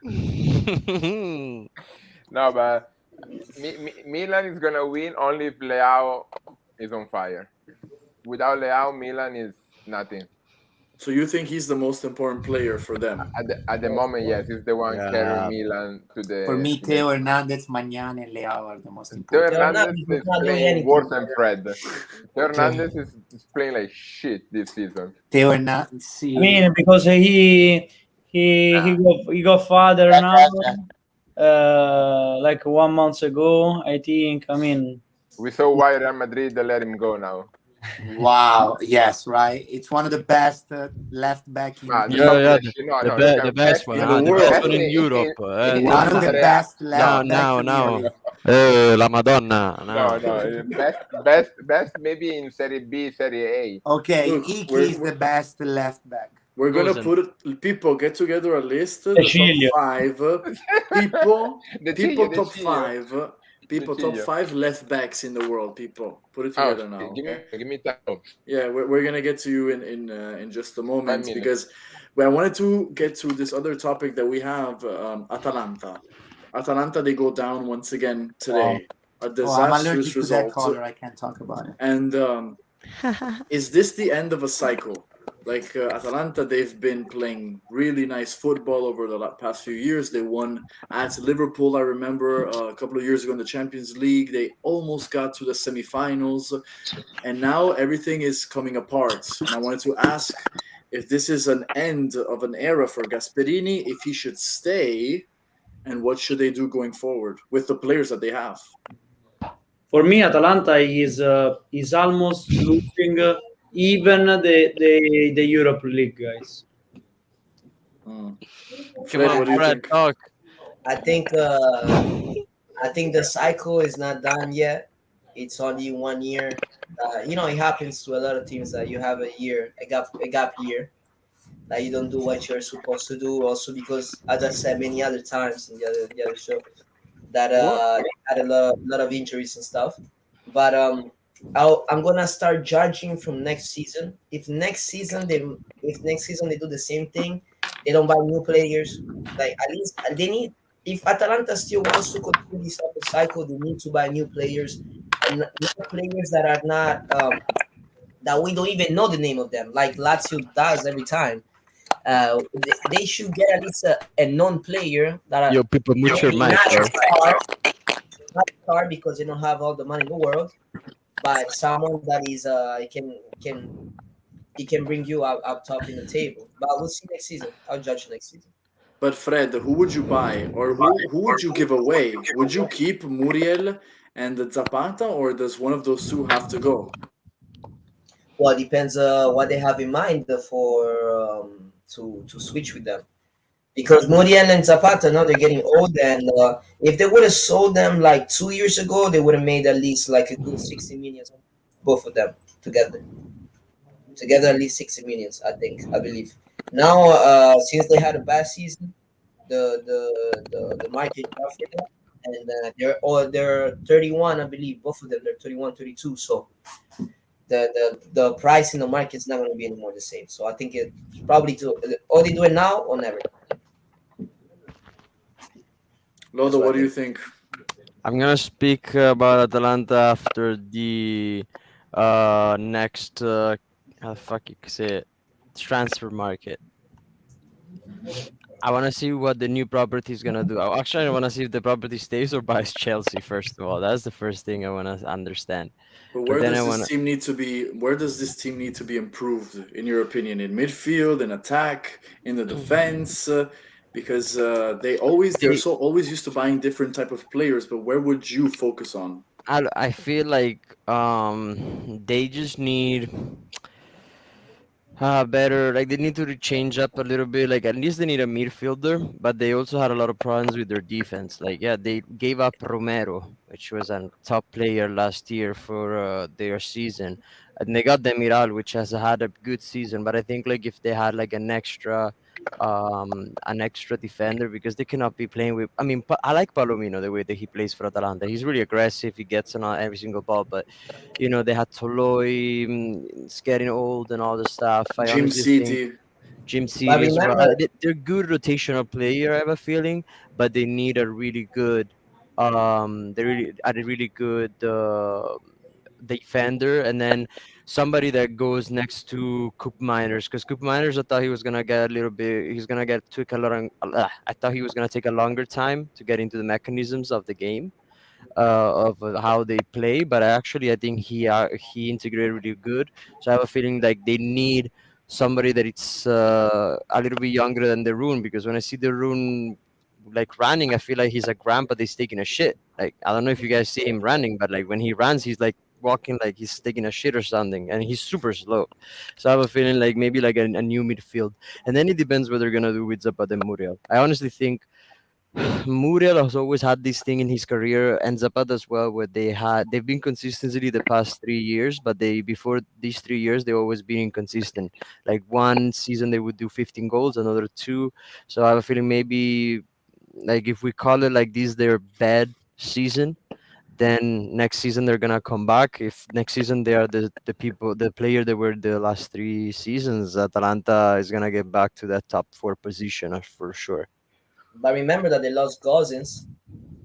No, but Milan is gonna win only if Leao is on fire. Without Leao, Milan is nothing. So you think he's the most important player for them? At the moment, yes, he's the one Yeah. carrying Milan to the. For me, Theo Hernandez, Magnani, and Leao are the most Theo important. Hernandez Hernandez is is not doing playing anything. worse than Fred. Theo Hernandez is playing like shit this season. Theo Hernandez. I mean, because he got father now. Like 1 month ago, I think. I mean, We saw why Real Madrid let him go now. Wow. Yes, right. It's one of the best left back in Ah, the stop Yeah, that shit. No, the best one, in the the world. best one in Europe. in one of the Serie A. best left back Now, in Europe. La Madonna. No. Best maybe in Serie B, Serie A. Okay, Look, Iki we're- is the best left back. We're gonna Rosen. people get together a list. The Cecilio. top 5 people. The People Ciglio, top the Ciglio. 5. People top Cecilio. 5 left backs in the world. People put it Oh, together now. give Okay? me time. Yeah, we're gonna get to you in just a moment 5 minutes. because I wanted to get to this other topic that we have. Atalanta. They go down once again today. A I'm disastrous allergic to that result. color. I can't talk about it. And is this the end of a cycle? Like Atalanta, they've been playing really nice football over the past few years. They won at Liverpool, I remember, a couple of years ago in the Champions League. They almost got to the semifinals. And now everything is coming apart. And I wanted to ask if this is an end of an era for Gasperini, if he should stay, and what should they do going forward with the players that they have? for me, Atalanta is almost losing even the Europe League, guys. Come Fred, on, what do you Fred, think? talk. I think the cycle is not done yet. It's only 1 year. It happens to a lot of teams that you have a gap year, that you don't do what you're supposed to do. Also, because as I said many other times in the other show, that they had a lot of injuries and stuff. But I'm gonna start judging from next season. If next season they do the same thing, they don't buy new players. Like, at least they need. If Atalanta still wants to continue this type of cycle, they need to buy new players, and not players that are not that we don't even know the name of them, like Lazio does every time. They should get at least a non-player that Yo, people, mute your maybe mic, not bro. not a star because they don't have all the money in the world, but someone that is he can bring you up top in the table. But we'll see next season. I'll judge next season. But Fred, who would you buy, or who would you give away? Would you keep Muriel and Zapata, or does one of those two have to go? Well, it depends what they have in mind for to switch with them. Because Muriel and Zapata now they're getting old, and if they would have sold them like 2 years ago, they would have made at least like a good 60 million, both of them together. Together at least 60 millions, I believe. Now, since they had a bad season, the market dropped for them, and they're 31, I believe. Both of them, they're 31, 32. So the price in the market is not going to be anymore the same. So I think it's probably or they do it now or never. Lodo, what do you think? I'm gonna speak about Atalanta after the next how the fuck you say it, transfer market. I want to see what the new property is gonna do. Actually, I want to see if the property stays or buys Chelsea. First of all, that's the first thing I want to understand. But where does this team need to be? Where does this team need to be improved, in your opinion? In midfield, in attack, in the defense, because they're so always used to buying different type of players. But where would you focus on? I feel like they just need better, like they need to change up a little bit. Like at least they need a midfielder, but they also had a lot of problems with their defense. Like yeah, they gave up Romero, which was a top player last year for their season, and they got Demiral, which has had a good season. But I think like if they had like an extra defender, because they cannot be playing with. I mean, I like Palomino the way that he plays for Atalanta. He's really aggressive. He gets on every single ball, but they had Toloi, it's getting old and all the stuff. I Jim honestly think City. Jim But City as well. remember, They're good rotational player, I have a feeling, but they need a really good, they really a really good defender, and then somebody that goes next to Coop Miners, because Coop Miners, I thought he was gonna get a little bit. He's gonna get took a lot. I thought he was gonna take a longer time to get into the mechanisms of the game, of how they play. But I think he integrated really good. So I have a feeling like they need somebody that it's a little bit younger than the Rune, because when I see the Rune like running, I feel like he's a grandpa that's taking a shit. Like I don't know if you guys see him running, but like when he runs, he's like walking like he's taking a shit or something, and he's super slow. So I have a feeling like maybe like a new midfield, and then it depends what they're gonna do with Zapata and Muriel. I honestly think Muriel has always had this thing in his career, and Zapata as well, where they've been consistently the past 3 years, but they before these 3 years they always been inconsistent. Like one season they would do 15 goals, another two. So I have a feeling maybe like if we call it like this their bad season, then next season they're gonna come back. If next season they are the player that were the last 3 seasons, Atalanta is gonna get back to that top four position for sure. but remember that they lost Gozens.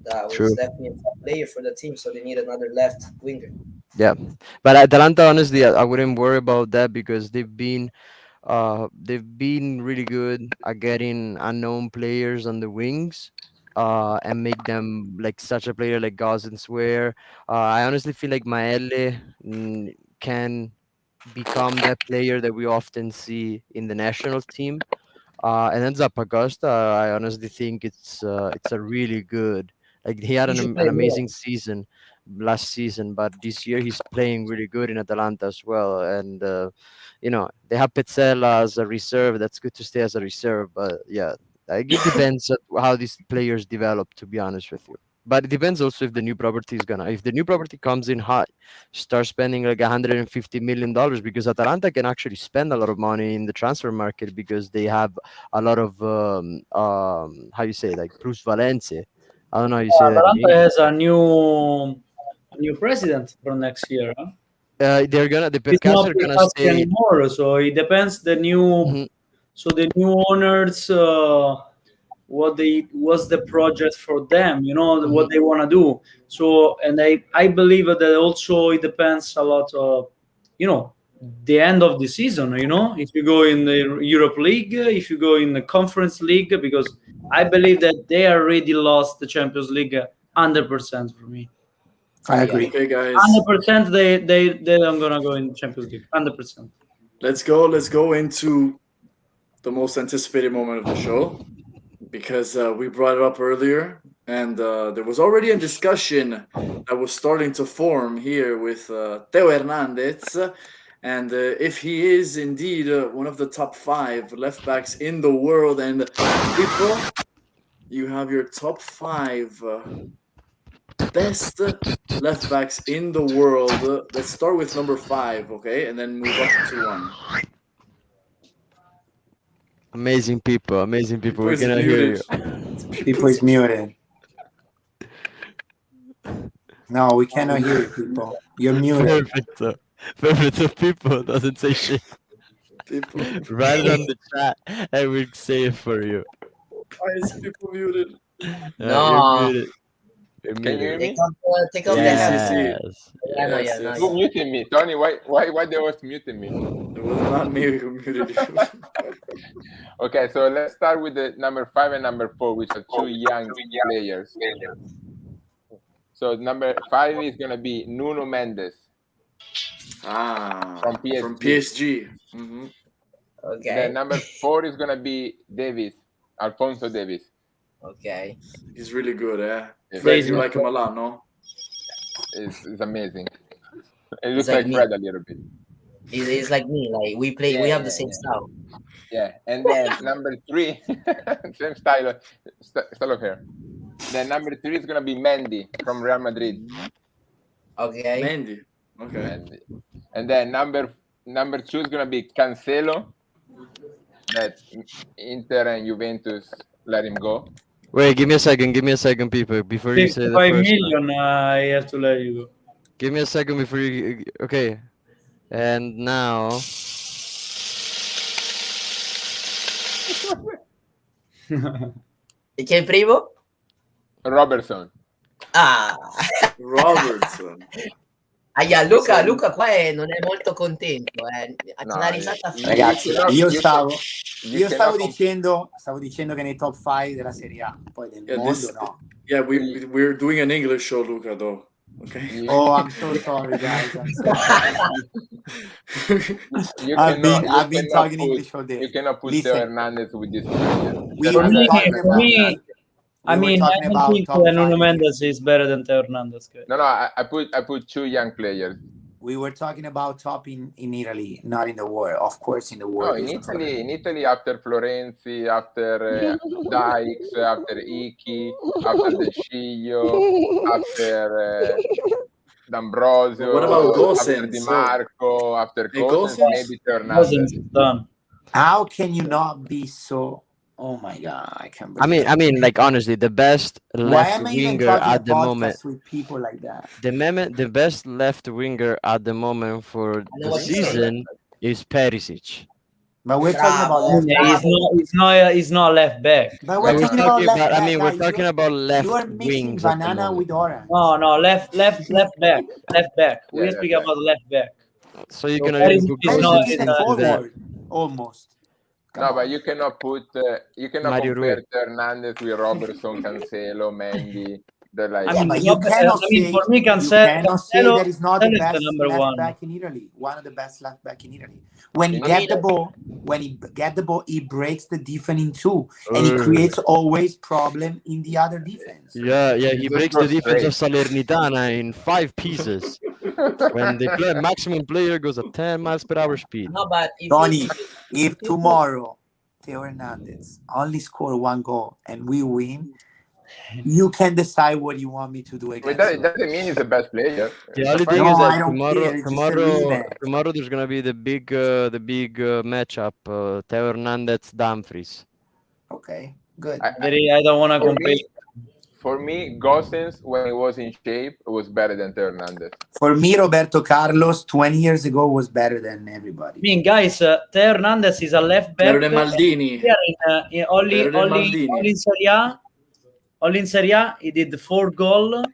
That was True. definitely a top player for the team, so they need another left winger. Yeah, but Atalanta, honestly, I wouldn't worry about that because they've been really good at getting unknown players on the wings, and make them like such a player like Gosens. Where I honestly feel like Maele can become that player that we often see in the national team. And then Zappacosta, I honestly think it's a really good. Like he had He should an play more. amazing season last season, but this year he's playing really good in Atalanta as well. And they have Petzela as a reserve. That's good to stay as a reserve, but yeah, like, it depends on how these players develop. To be honest with you. But it depends also if the new property is gonna if the new property comes in hot, start spending like $150 million, because Atalanta can actually spend a lot of money in the transfer market because they have a lot of how you say, like plus Valencia. I don't know how you say that in Atalanta English. has a new president for next year. Huh? The It's not Percas are gonna Precassi stay. anymore, so it depends the new. Mhm. So the new owners, what's the project for them? What Mhm. they want to do. So, and I believe that also it depends a lot of, the end of the season. If you go in the Europe League, if you go in the Conference League, because I believe that they already lost the Champions League 100% for me. I Yeah. agree. Okay, guys, 100% they don't gonna go in Champions League. 100%. let's go. Let's go into the most anticipated moment of the show because we brought it up earlier, and there was already a discussion that was starting to form here with Teo Hernandez, and if he is indeed one of the top 5 left backs in the world. And people, you have your top 5 best left backs in the world. Let's start with number 5, okay, and then move up to 1. Amazing people, amazing people. People We're is gonna hear muted. you. People is muted. No, we cannot hear you, people. You're muted. Perfect. Perfect. So people doesn't say shit. People. Write it on the chat, and we'll say it for you. Why is people muted? You're No, muted. You're Can you hear muted. me? take off the Yes, hat. yes, yes. Yes. Yeah, no, Yes. yeah, no, Yes. Who yeah. muted me? Tony, why they was muting me? It was not me who muted you. Okay, so let's start with the number 5 and number 4, which are two young players. So number 5 is gonna be Nuno Mendes from From PSG. PSG. Mm-hmm. Okay. Then number 4 is gonna be Davis Alfonso Davis. Okay. He's really good, eh? Yeah. Fred, you like him a lot, no? It's amazing. It He's looks like like me. Fred a little bit. He's like me. Like we play. We Yeah, have the yeah, same yeah. style. Yeah, and then number 3, same style of hair. Then number 3 is gonna be Mendy from Real Madrid. Okay. Mendy. Okay. Mendy. And then number 2 is gonna be Cancelo. That Inter and Juventus let him go. Wait, give me a second, people, before you say the 55 first one. million. I have to let you go. Give me a second before you. Okay, and now. E chi è il primo? Robertson. Ah. Robertson. Luca qua non è molto contento. No, C'è una risata Ragazzi, io stavo cannot dicendo che nei top 5 della Serie A, poi del mondo no. Yeah, we're doing an English show, Luca, though. Okay. Oh, I'm so sorry, guys. I'm so sorry. You I've cannot been put- talking English all day. You cannot put Listen. Theo Hernandez with this player. We For were me, talking for about- me, I we were mean, I talking don't about think top Nuno 5. Mendes is better than Theo Hernandez. Guys. No, I put 2 young players. We were talking about top in Italy, not in the world. Of course, in the No, world. in Italy, after Florenzi, after Dykes, after Iki, after De Sciglio, after D'Ambrosio, What about after Gosens? Di Marco, after Hey, Gosens, Gosens? maybe Theo Wasn't Hernandez. done. How can you not be so? Oh my god, I can't believe. I mean, like honestly, the best Why left am I even winger talking at the moment. with people like that? The best left winger at the moment for the what you say. season is Perisic. But we're talking about Bravo. left. Yeah, He's not left back. But But we're we're talking about talking left about. I back, mean, we're guys. talking about left You are mixing wings at the banana moment. with orange. No, left back. Left back. Yeah, We left speak back. about left back. So you So can Perisic put is Gosens not- Perisic is a into that. forward, almost. Come No, on. but you cannot Mario compare Rui. Theo Hernandez with Robertson, Cancelo, Mendy. They're like, Yeah, but you cannot say for me, you cannot say Cancelo that is not the is best number left one. back in Italy. One of the best left back in Italy. When he I get mean- the ball, he breaks the defense in two, and he creates always problem in the other defense. Yeah, he Just breaks go the defense of straight. Salernitana in 5 pieces. When the maximum player goes at 10 miles per hour speed. No, but if Tony, you- if tomorrow Theo Hernandez only score 1 goal and we win, you can decide what you want me to do But against that you. doesn't mean he's the best player. The only It's thing fine. is No, that I don't care. It's just a rematch. tomorrow there's gonna be the big matchup, Theo Hernandez Dumfries. Okay, good. I don't want to For compare. For me, Gosens, when he was in shape, was better than Theo Hernandez. For me, Roberto Carlos 20 years ago was better than everybody. I mean, guys, Theo Hernandez is a left back. Better than Maldini. Only Better than Maldini. in Serie A. Only in Serie A, he did 4 goals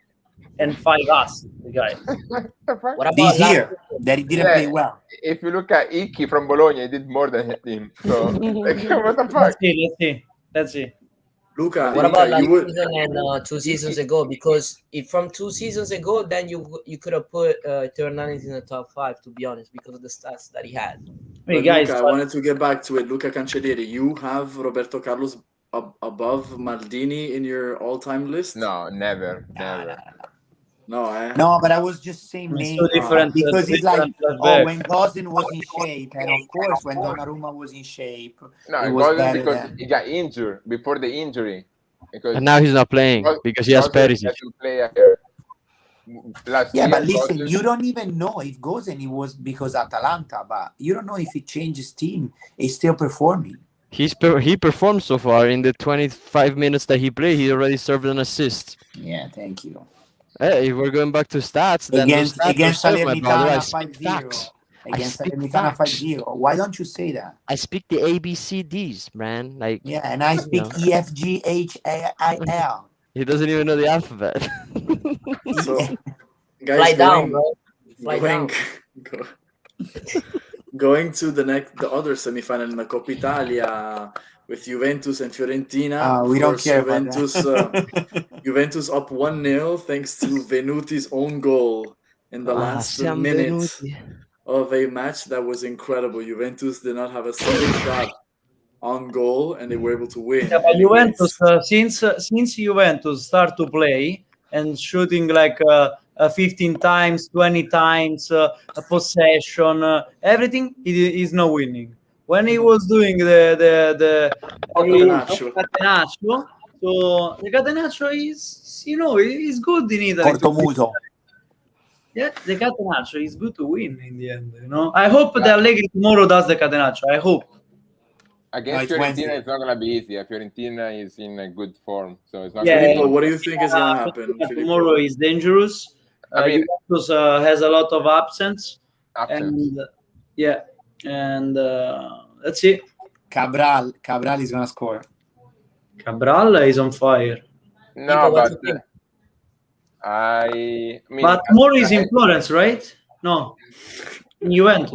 and 5 assists. Guys, what about This last year, that he didn't Yeah. play well. If you look at Iki from Bologna, he did more than him. So, like, what the fuck? let's see. Luca, What about last you would. season and 2 seasons ago? Because if from 2 seasons ago, then you could have put Theo Hernandez in the top 5, to be honest, because of the stats that he had. I mean, But guys, Luca, I wanted to get back to it. Luca Cancellieri, you have Roberto Carlos above Maldini in your all-time list? No, never. No, eh? No, but I was just saying it's maybe so different. because it's like, different oh, left when Gosens was in shape, and of course when Donnarumma was in shape, No, it it was wasn't better because than. he got injured before the injury. Because And now he's not playing because he has Perisic. doesn't play last Yeah, year. but listen, Gosens- you don't even know if Gosens it was because Atalanta, but you don't know if he changes team, he's still performing. He performed so far in the 25 minutes that he played. He already served an assist. Yeah, thank you. Hey, if we're going back to stats, then Against those stats are served, my brother. I Salernitana speak 5-0. facts. Against speak Salernitana facts. 5-0. Why don't you say that? I speak the ABCDs, man. Like, Yeah, and I speak EFGHIL. he doesn't even know the alphabet. So, Fly guys, down, bro. Fly down. Going to the other semifinal in the Coppa Italia with Juventus and Fiorentina. We Of don't course, care Juventus, about that. Juventus up 1-0 thanks to Venuti's own goal in the last minute of a match that was incredible. Juventus did not have a single shot on goal, and they were able to win. Yeah, but anyways. Juventus, since Juventus start to play and shooting like 15 times, 20 times, a possession, everything, he is not winning. When he was doing the Catenaccio. Catenaccio, so the Catenaccio is, is good in Italy. Cortomuso. Yeah, the Catenaccio is good to win in the end. I hope that Allegri tomorrow does the Catenaccio. I hope. Against No, it's Fiorentina, Wednesday. it's not gonna be easy. Fiorentina is in a good form, so it's not. Yeah, gonna be Filippo, what do you think is going to happen? Tomorrow is dangerous. I mean- Juventus has a lot of absence. absence. And that's it. Cabral is gonna score. Cabral is on fire. No, People, what but you think? I mean, But tomorrow is in Florence, right? No, in Juventus.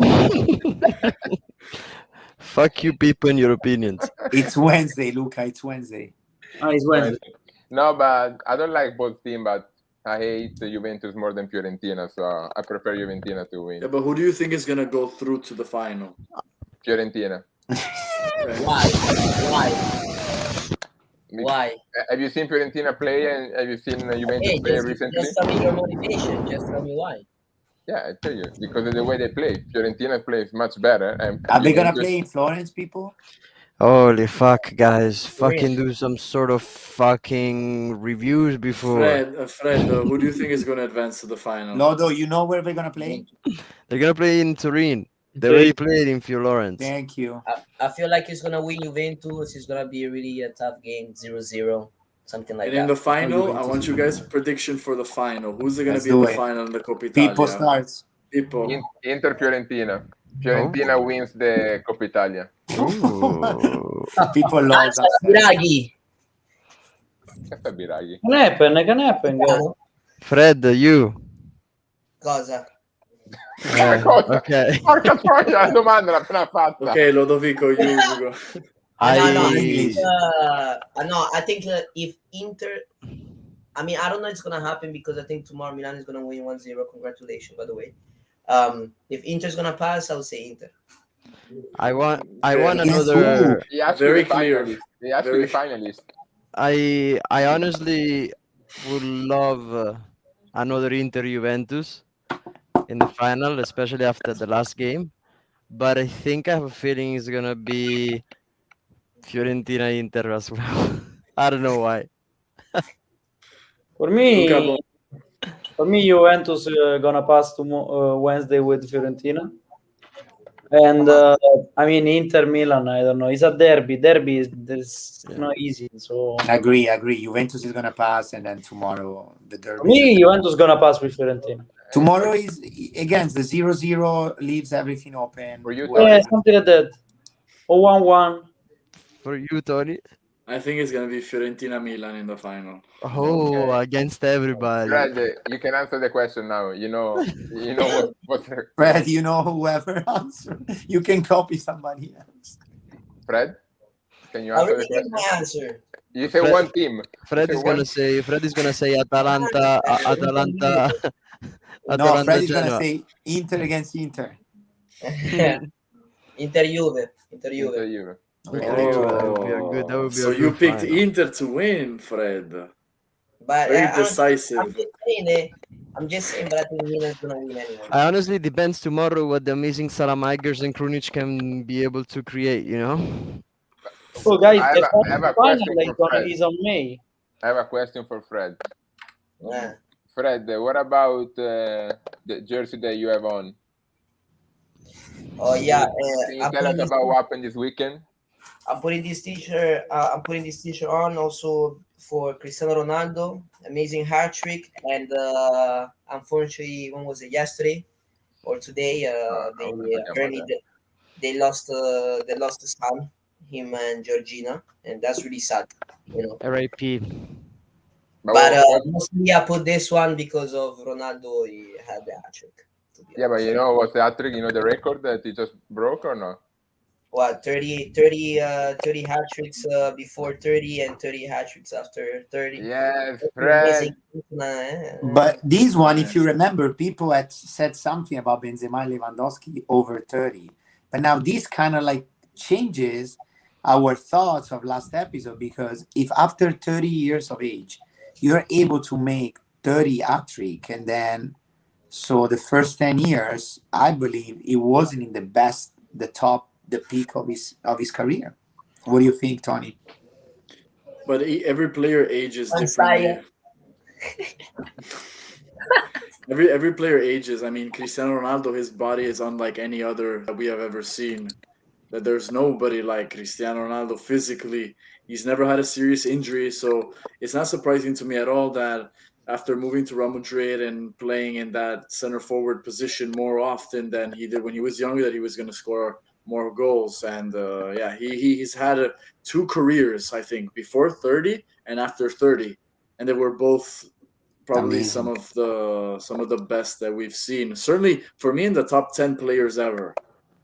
Fuck you, people, and your opinions. It's Wednesday, Luca. It's Wednesday. It's Wednesday. No, but I don't like both teams, but I hate Juventus more than Fiorentina, so I prefer Fiorentina to win. Yeah, but who do you think is going to go through to the final? Fiorentina. Why? Have you seen Fiorentina play and have you seen Juventus Hey, play recently? just tell me your motivation. Just tell me why. Yeah, I tell you, because of the way they play. Fiorentina plays much better. And Are they gonna Juventus- play in Florence, people? Holy fuck, guys. Fucking do some sort of fucking reviews before. Fred, who do you think is going to advance to the final? Lodo, you know where they're gonna play? They're gonna play in Turin. They already played in Florence. Thank you. I feel like he's gonna win Juventus. It's gonna be really a tough game, 0-0, something like And that. in the final, I want you guys' prediction for the final. Who's going to Let's be in do the it. final in the Coppa Italia? People starts. People. Inter Fiorentina. Fiorentina wins the Coppa Italia. Ooh. People love Alza us. Biraghi. Che fa Biraghi? Can happen, guys. Fred, you. Cosa? Okay. Porca troia, la domanda l'ha appena fatta. Okay, Lodovico, you go. I think if Inter, I don't know it's gonna happen because I think tomorrow Milan is gonna win 1-0. Congratulations, by the way. If Inter's gonna pass, I would say Inter. I want Yes. another. He asked Very you the clear. finalist. He asked you Very- the finalist. I honestly would love another Inter Juventus in the final, especially after the last game. But I think I have a feeling it's gonna be Fiorentina Inter as well. I don't know why. For me, Luca, Juventus gonna pass to Wednesday with Fiorentina. And Inter Milan, I don't know. It's a derby. Derby is not easy. So Agree. Juventus is gonna pass, and then tomorrow the derby. for me, Juventus gonna pass with Fiorentina. Tomorrow is against the 0-0 leaves everything open. For you, Yeah, something like that. Or 1-1. For you, Tony? I think it's going to be Fiorentina Milan in the final. Oh, against everybody. Fred, you can answer the question now. You know what's Fred, you know whoever answer, you can copy somebody else. Fred? Can you I answer already the gave question? my answer. You say Fred- one team. Fred You is say gonna one- say. Fred is gonna say Atalanta. Atalanta. No, Atalanta Fred is gonna Genoa. say Inter against Inter. Inter Juve. Inter Juve. Okay. That would be a good. That would be So a you good picked final. Inter to win, Fred. But Very I'm decisive. just saying, but I think Milan's gonna win anyway. I honestly depends tomorrow what the amazing Salamakers and Krunic can be able to create. You know. So, guys, I the have a final question for Fred. is on May. I have a question for Fred. Yeah. Fred, what about the jersey that you have on? Oh yeah. Can you tell us about what happened this weekend? I'm putting this t-shirt. I'm putting this t-shirt on also for Cristiano Ronaldo, amazing hat trick, and unfortunately, when was it? Yesterday or today? They lost the son, him and Georgina, and that's really sad, you know. R.I.P. But mostly I put this one because of Ronaldo. He had the hat trick. Yeah, but you know what's the hat trick? You know the record that he just broke or no? What 30 hat tricks before 30 and 30 hat tricks after 30. Yes, Fred. But this one, if you remember, people had said something about Benzema and Lewandowski over 30. But now this kind of like changes. our thoughts of last episode, because if after 30 years of age you're able to make 30 hat-trick, and then so the first 10 years, I believe it wasn't in the peak of his career. What do you think, Tony? But every player ages On differently. fire. Every player ages. I mean, Cristiano Ronaldo, his body is unlike any other that we have ever seen. That there's nobody like Cristiano Ronaldo physically. He's never had a serious injury, so it's not surprising to me at all that after moving to Real Madrid and playing in that center forward position more often than he did when he was younger, that he was going to score more goals. And yeah, he's had two careers, I think, before 30 and after 30, and they were both probably Amazing. some of the best that we've seen. Certainly for me, in the top 10 players ever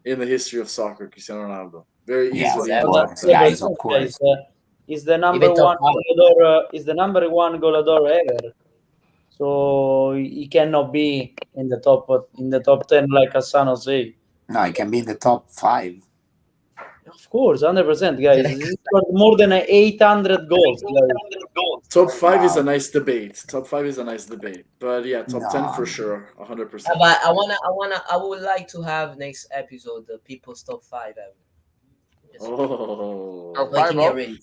in the history of soccer, Cristiano Ronaldo, very Yes, easily. of in the top course. 10. Guys, of course. Is the number Even top one goal is the number one goleador ever. So he cannot be in the top 10 like Asano say. No, it can be in the top 5. Of course, 100%, guys. He's got more than 800 goals. Guys. Top 5 Wow. is a nice debate. Top 5 is a nice debate. But yeah, top 10 for sure, 100%. But I would like to have next episode the people's top 5 ever. Just Oh, Top making five, it ready.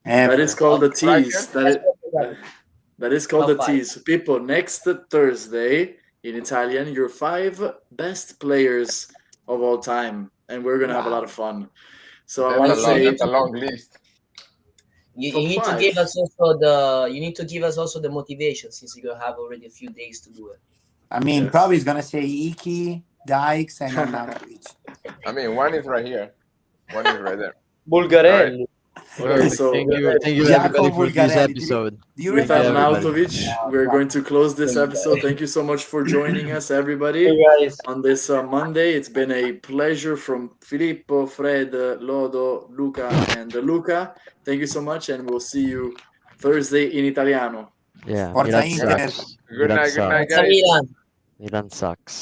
that is called the Right tease. here? That is called the Top five. tease. People, next Thursday in Italian, your 5 best players of all time, and we're gonna have a lot of fun. So I want to say That's a long list. You Top need to five. give us also the motivation, since you're gonna have already a few days to do it. I mean, Yes. probably he's gonna say Iki, Dykes, and Arnautovic. I mean, one is right here. One is right there. Bulgarelli. okay. So Thank you Jacopo everybody for this Bulgarelli. episode. Do you with remember? Arnautovic, we're going to close this episode. Thank you so much for joining us, everybody. Hey guys. On this Monday. It's been a pleasure from Filippo, Fred, Lodo, Luca, and Luca. Thank you so much, and we'll see you Thursday in Italiano. Yeah, Forza Milan Inter. sucks. Good night, Milan guys. Milan. Milan sucks.